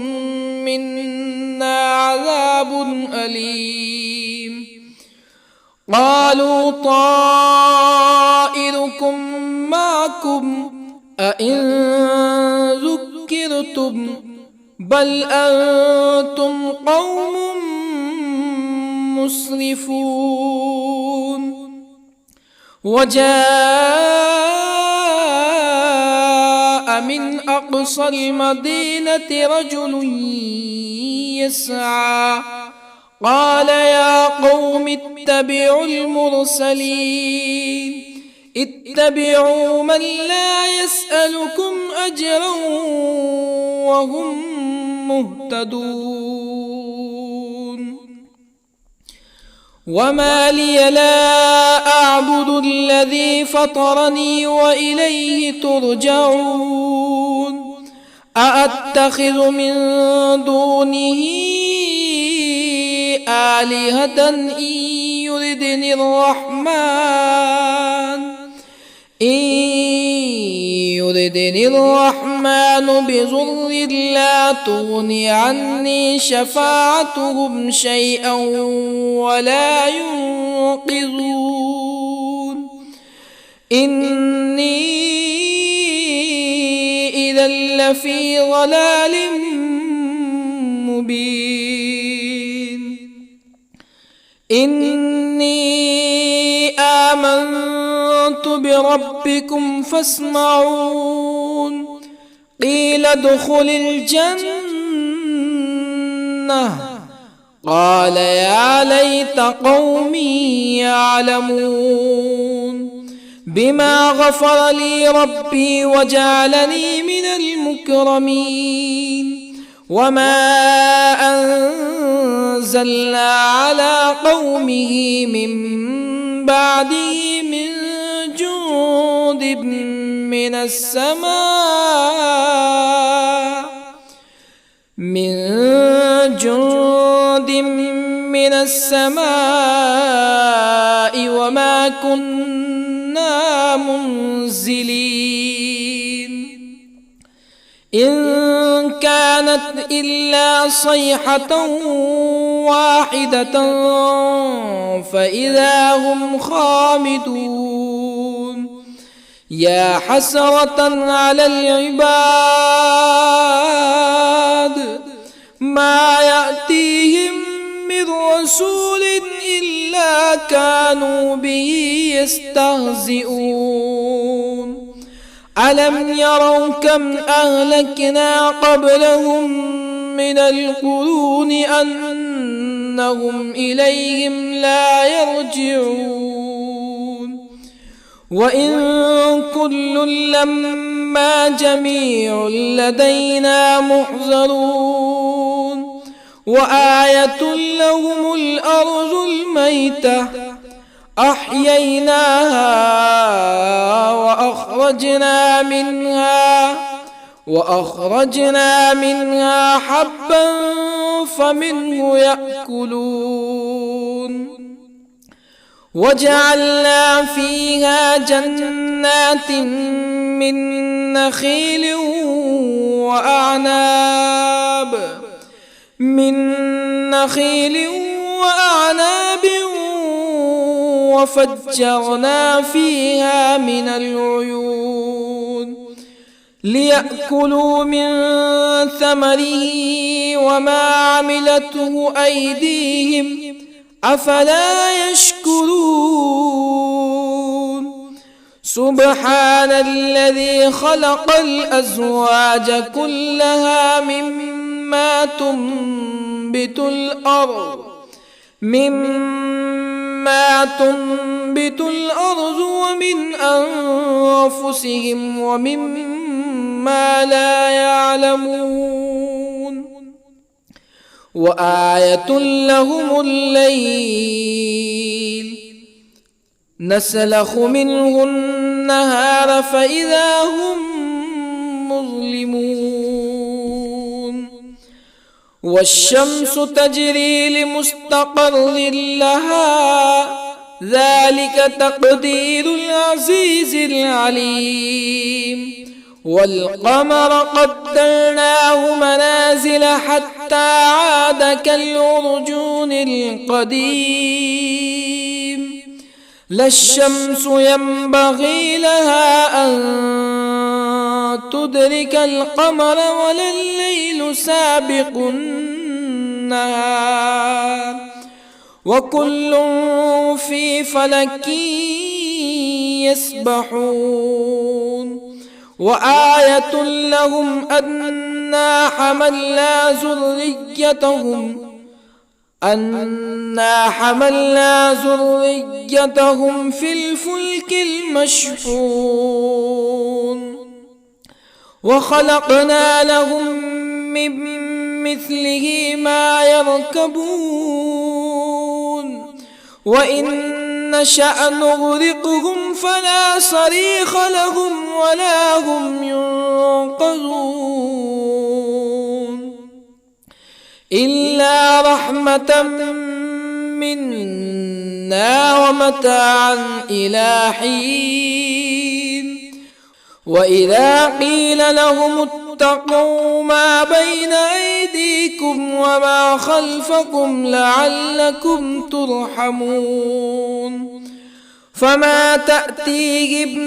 منا عذاب أليم قالوا طائركم معكم أئن ذكرتم بل أنتم قوم مسرفون وجاء من أقصى المدينة رجل يسعى قال يا قوم اتبعوا المرسلين اتبعوا من لا يسألكم أجرا وهم مهتدون وما لي لا أعبد الذي فطرني وإليه ترجعون أأتخذ من دونه آلهة إن يردني الرحمن بضر لا تغني عني شفاعتهم شيئا ولا ينقذون إني إذا لفي ضلال مبين إني آمنت بربكم فاسمعون قيل ادخل الجنة قال يا ليت قومي يعلمون بما غفر لي ربي وجعلني من المكرمين وما أنزلنا على قومه من بعده من جند من السماء وما كنا منزلين إن كانت إلا صيحة واحدة فإذا هم خامدون يا حسرة على العباد ما يأتيهم من رسول إلا كانوا به يستهزئون ألم يروا كم أهلكنا قبلهم من القرون أنهم إليهم لا يرجعون وإن كل لما جميع لدينا محضرون وآية لهم الأرض الميتة أحييناها وأخرجنا منها حبا فمنه يأكلون وجعلنا فيها جنات من نخيل وأعناب وفجرنا فيها من العيون ليأكلوا من ثمره وما عملته أيديهم أفلا يشكرون سبحان الذي خلق الأزواج كلها مما تنبت الأرض ومن أنفسهم ومما لا يعلمون وآية لهم الليل نسلخ منه النهار فإذا هم مظلمون والشمس تجري لمستقر لها ذلك تقدير العزيز العليم والقمر قدرناه منازل حتى عاد كالعرجون القديم لا الشمس ينبغي لها أن تدرك القمر ولا الليل سابق النهار وكل في فلك يسبحون وآية لهم أنا حملنا ذريتهم في الفلك المشحون وخلقنا لهم من مثله ما يركبون وإن نشأ نغرقهم فلا صريخ لهم ولا هم ينقذون إلا رحمة منا ومتاعا إلى حين وإذا قيل لهم اتقوا ما بين أيديكم وما خلفكم لعلكم ترحمون فما تأتيهم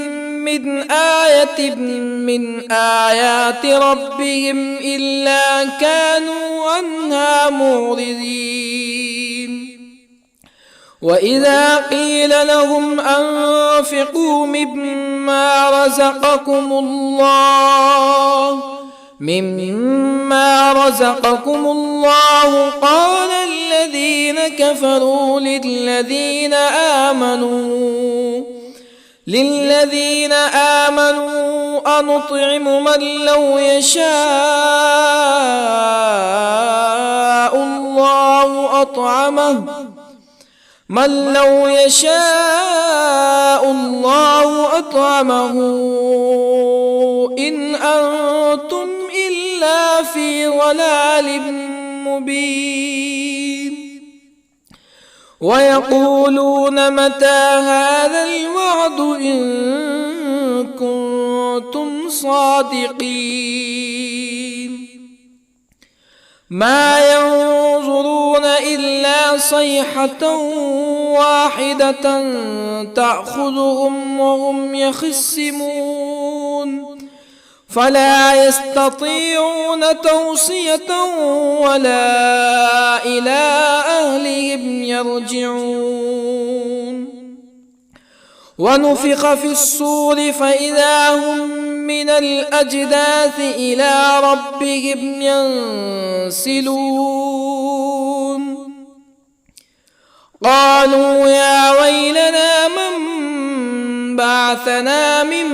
من آية من آيات ربهم إلا كانوا عنها معرضين وإذا قيل لهم أنفقوا مما رزقكم الله قال الذين كفروا للذين آمنوا أنطعم من لو يشاء الله أطعمه إن أنتم إلا في ضلال مبين ويقولون متى هذا الوعد إن كنتم صادقين ما ينظرون إلا صيحة واحدة تأخذهم وهم يخصمون فلا يستطيعون توصية ولا إلى أهلهم يرجعون ونفخ في الصور فإذا هم من الأجداث إلى ربهم ينسلون قالوا يا ويلنا من بعثنا من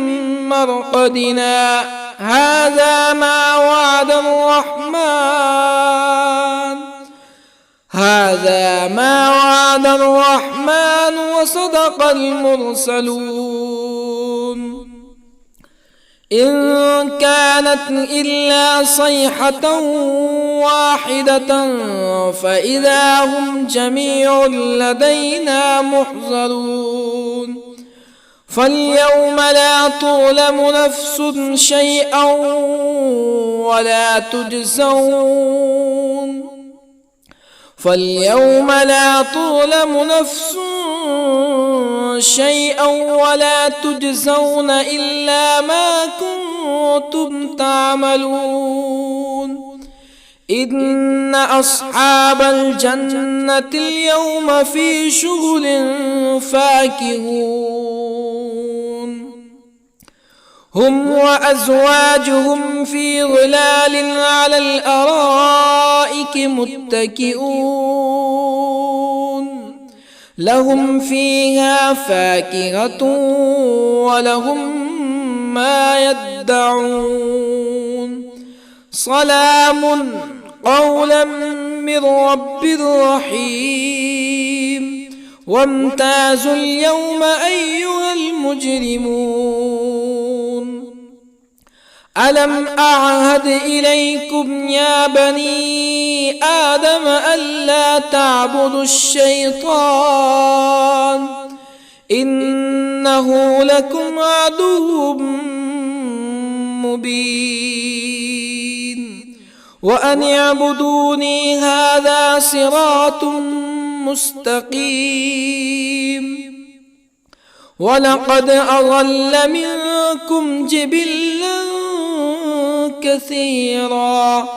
مرقدنا هذا ما وعد الرحمن وصدق المرسلون إن كانت إلا صيحة واحدة فإذا هم جميع لدينا محضرون فاليوم لا تظلم نفس شيئا ولا تجزون إلا ما كنتم تعملون إن أصحاب الجنة اليوم في شغل فاكهون هم وأزواجهم في ظلال على الأرائك متكئون لهم فيها فاكهة ولهم ما يدعون سلام قولا من رب رحيم وامتازوا اليوم أيها المجرمون ألم أعهد إليكم يا بني آدم ألا تعبدوا الشيطان إنه لكم عدو مبين وأن اعبدوني هذا صراط مستقيم ولقد أضل منكم جبلا كثيرا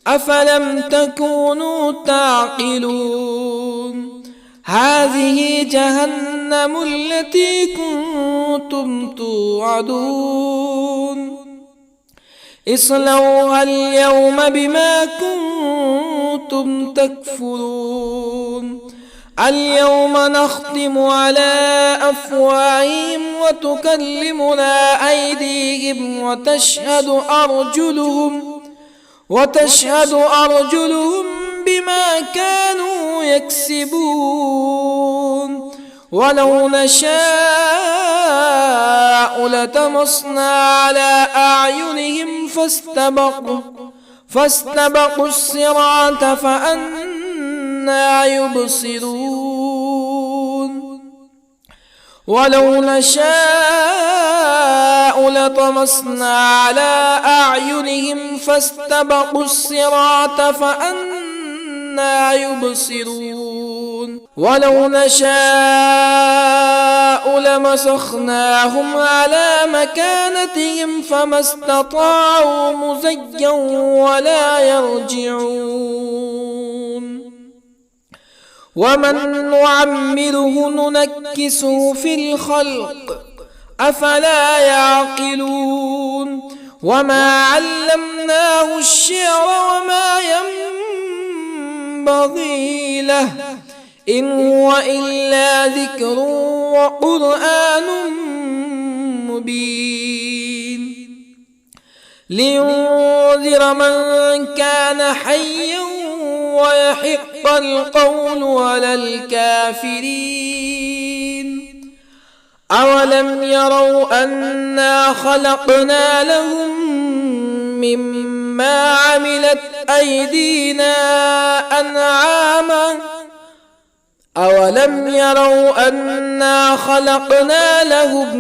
أفلم تكونوا تعقلون هذه جهنم التي كنتم توعدون اصلوها اليوم بما كنتم تكفرون اليوم نختم على أفواههم وتكلمنا أيديهم وتشهد أرجلهم بما كانوا يكسبون ولو نشاء لطمسنا على أعينهم فاستبقوا الصراط فأنى يبصرون ولو نشاء لطمسنا على أعينهم فاستبقوا الصراط فأنى يبصرون ولو نشاء لمسخناهم على مكانتهم فما استطاعوا مزيا ولا يرجعون ومن نعمره ننكسه في الخلق أفلا يعقلون وما علمناه الشعر وما ينبغي له إن هو إلا ذكر وقرآن مبين لينذر من كان حيا ويحق القول على الكافرين أولم يروا أنا خلقنا لهم مما عملت أيدينا أنعاما أولم يروا أنا خلقنا لهم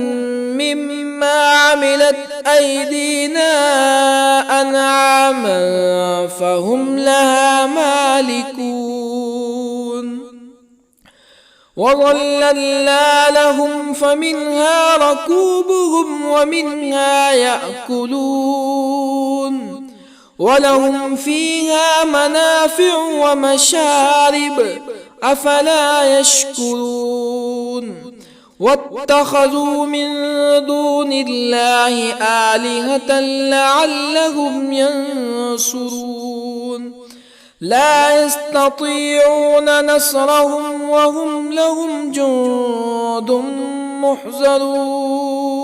مما عملت أيدينا أنعاما فهم لها مالكون وظللنا لهم فمنها ركوبهم ومنها يأكلون ولهم فيها منافع ومشارب أفلا يشكرون واتخذوا من دون الله آلهة لعلهم ينصرون لا يستطيعون نصرهم وهم لهم جند محضرون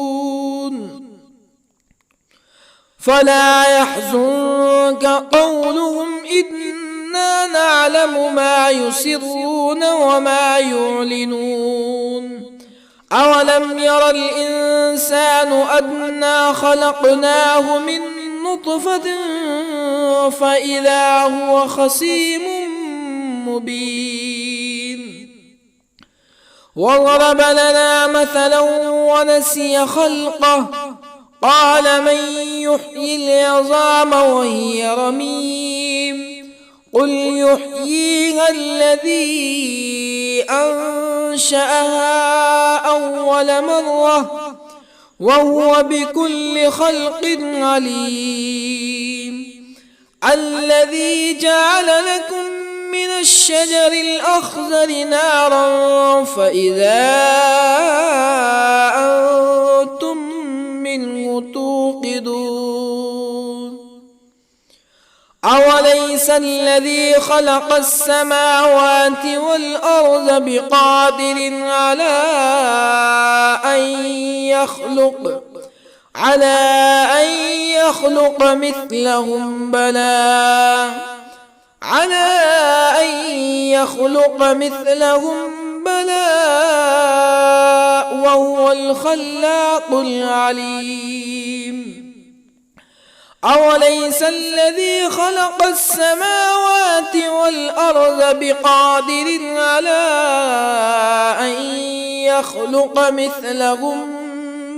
فلا يحزنك قولهم إنا نعلم ما يسرون وما يعلنون أولم ير الإنسان أنا خلقناه من نطفة فإذا هو خصيم مبين وضرب لنا مثلا ونسي خلقه قال من يحيي العظام وهي رميم قل يحييها الذي أنشأها أول مرة وهو بكل خلق عليم الذي جعل لكم من الشجر الأخضر نارا فإذا أنتم منه توقدون أوليس الذي خلق السماوات والأرض بقادر على أن يخلق مثلهم بلى وهو الخلاق العليم أوليس الذي خلق السماوات والأرض بقادر على أن يخلق مثلهم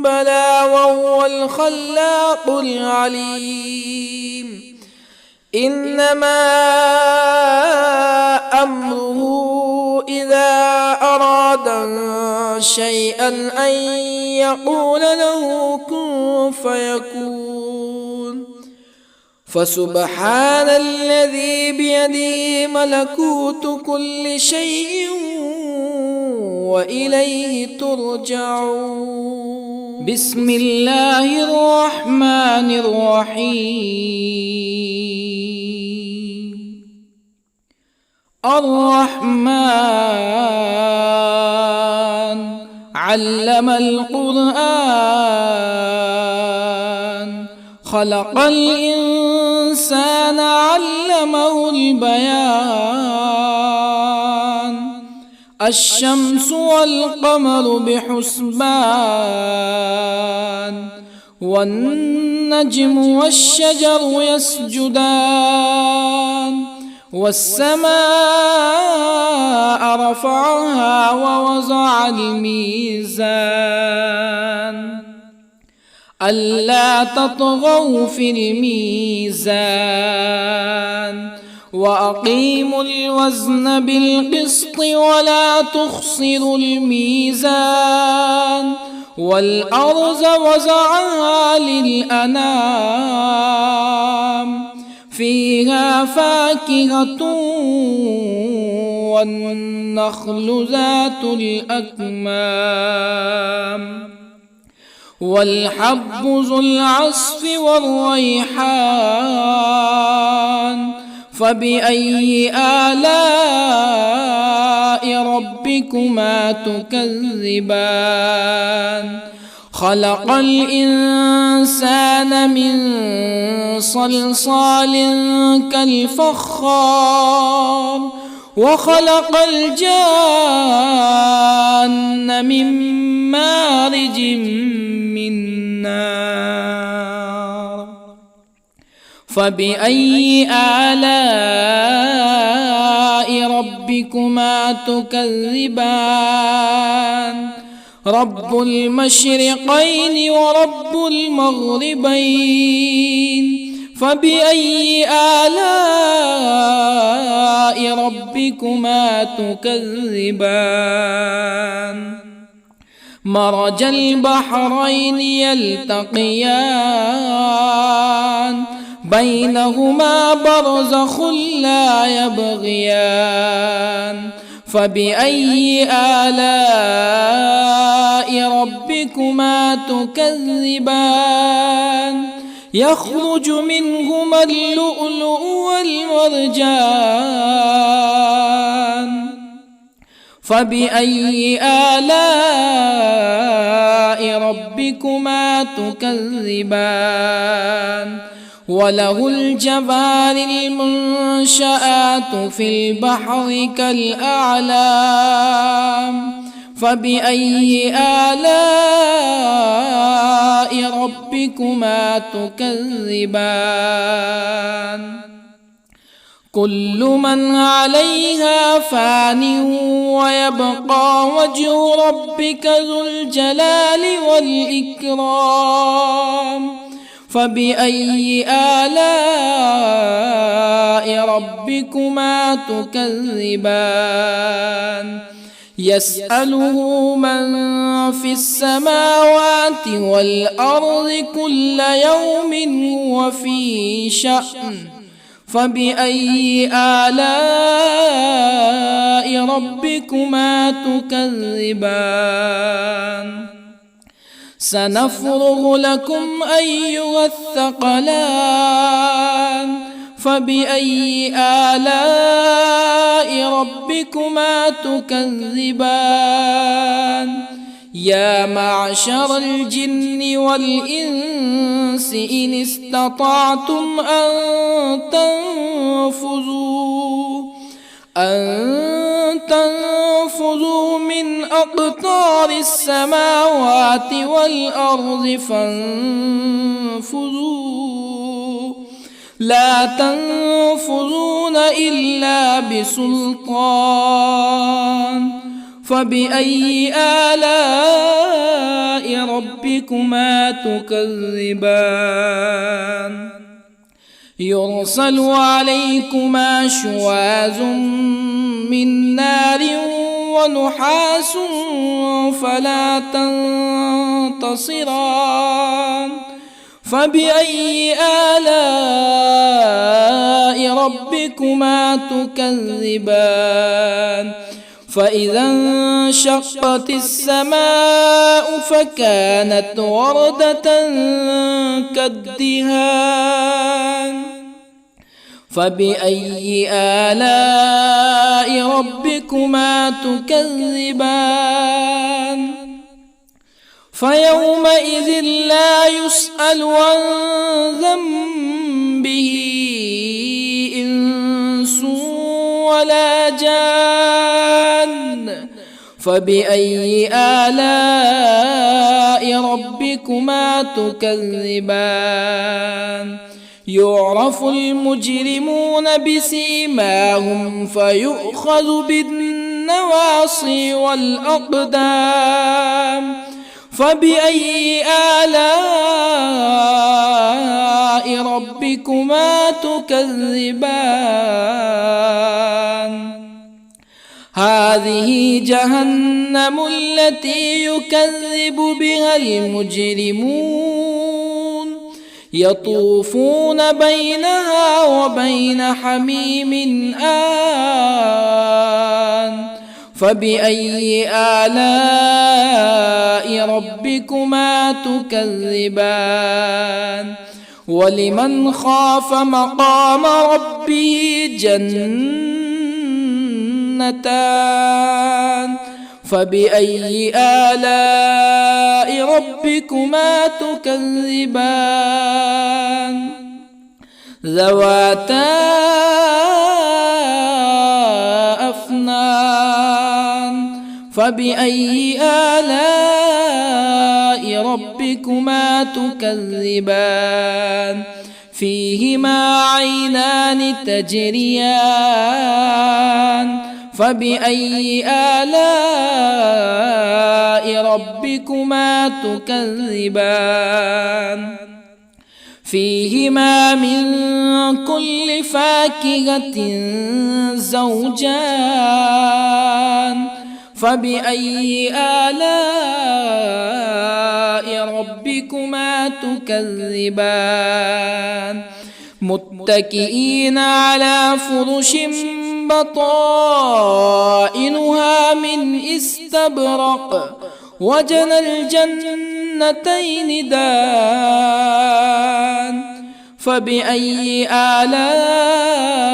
بلى وهو الخلاق العليم إنما أمره إذا أراد شيئا أن يقول له كن فيكون فسبحان الذي بيده ملكوت كل شيء وإليه ترجعون. بسم الله الرحمن الرحيم. الرحمن علم القرآن خلق الإنسان علمه البيان الشمس والقمر بحسبان والنجم والشجر يسجدان والسماء رفعها ووضع الميزان ألا تطغوا في الميزان وأقيموا الوزن بالقسط ولا تخسروا الميزان والأرض وضعها للأنام فيها فاكهة والنخل ذات الأكمام والحب ذو العصف والريحان فبأي آلاء ربكما تكذبان خلق الإنسان من صلصال كالفخار وخلق الجان من مارج من نار فبأي آلاء ربكما تكذبان رب المشرقين ورب المغربين فبأي آلاء ربكما تكذبان مرج البحرين يلتقيان بينهما برزخ لا يبغيان فبأي آلاء ربكما تكذبان يخرج منهما اللؤلؤ والمرجان فبأي آلاء ربكما تكذبان وله الجوار المنشآت في البحر كالأعلام فبأي آلاء ربكما تكذبان كل من عليها فان ويبقى وجه ربك ذو الجلال والإكرام فبأي آلاء ربكما تكذبان يسأله من في السماوات والأرض كل يوم هو في شأن فبأي آلاء ربكما تكذبان سنفرغ لكم أيها الثقلان فبأي آلاء ربكما تكذبان يا معشر الجن والإنس إن استطعتم أن تنفذوا من أقطار السماوات والأرض فانفذوا لا تنفذون إلا بسلطان فبأي آلاء ربكما تكذبان يرسل عليكما شواظ من نار ونحاس فلا تنتصران فبأي آلاء ربكما تكذبان فإذا انشقت السماء فكانت وردة كالدهان فبأي آلاء ربكما تكذبان فيومئذ لا يسأل عن ذنبه إنس ولا جان فبأي آلاء ربكما تكذبان يعرف المجرمون بسيماهم فيؤخذ بالنواصي والأقدام فبأي آلاء ربكما تكذبان هذه جهنم التي يكذب بها المجرمون يطوفون بينها وبين حميم آن فبأي آلاء ربكما تكذبان ولمن خاف مقام ربه جنتان فبأي آلاء ربكما تكذبان ذواتا أفنان فبأي آلاء ربكما تكذبان فيهما عينان تجريان فبأي آلاء ربكما تكذبان فيهما من كل فاكهة زوجان فبأي آلاء ربكما تكذبان متكئين على فرش بطائنها من استبرق وجنى الجنتين دان فبأي آلاء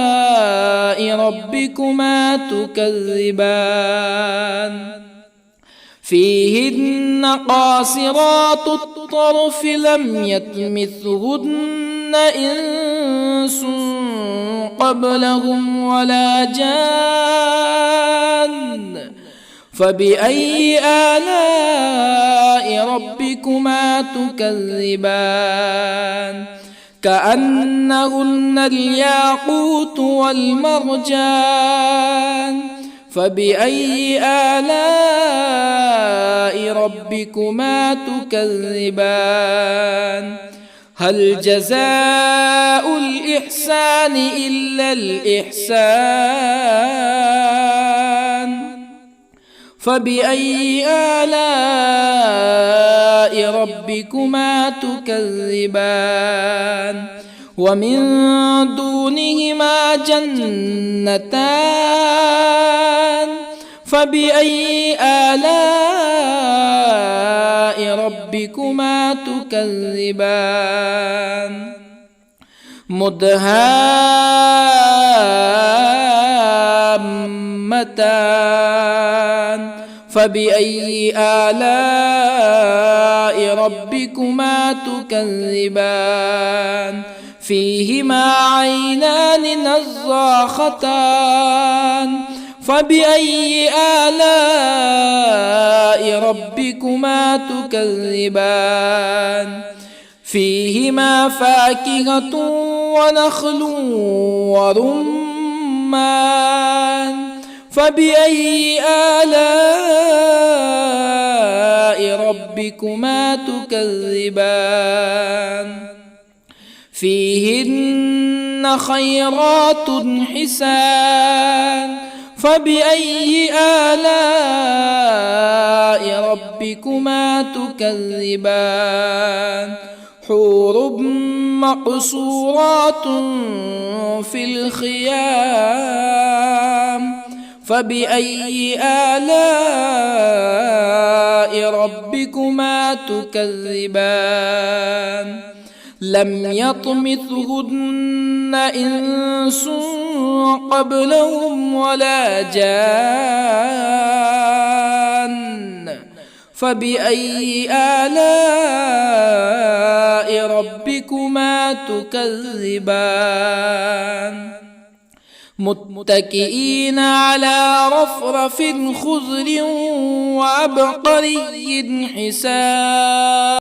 ربكما تكذبان فيهن قاصرات الطرف لم يطمثهن إنس قبلهم ولا جان فبأي آلاء ربكما تكذبان كأنهن الياقوت والمرجان فبأي آلاء ربكما تكذبان هل جزاء الإحسان إلا الإحسان فبأي آلاء ربكما تكذبان ومن دونهما جنتان فبأي آلاء ربكما تكذبان مدهامتان فبأي آلاء ربكما تكذبان فيهما عينان نضاختان فبأي آلاء ربكما تكذبان فيهما فاكهة ونخل ورمان فبأي آلاء ربكما تكذبان فيهن خيرات حسان فبأي آلاء ربكما تكذبان حور مقصورات في الخيام فبأي آلاء ربكما تكذبان لم يطمثهن إنس قبلهم ولا جان فبأي آلاء ربكما تكذبان متكئين على رفرف خضر وعبقري حسان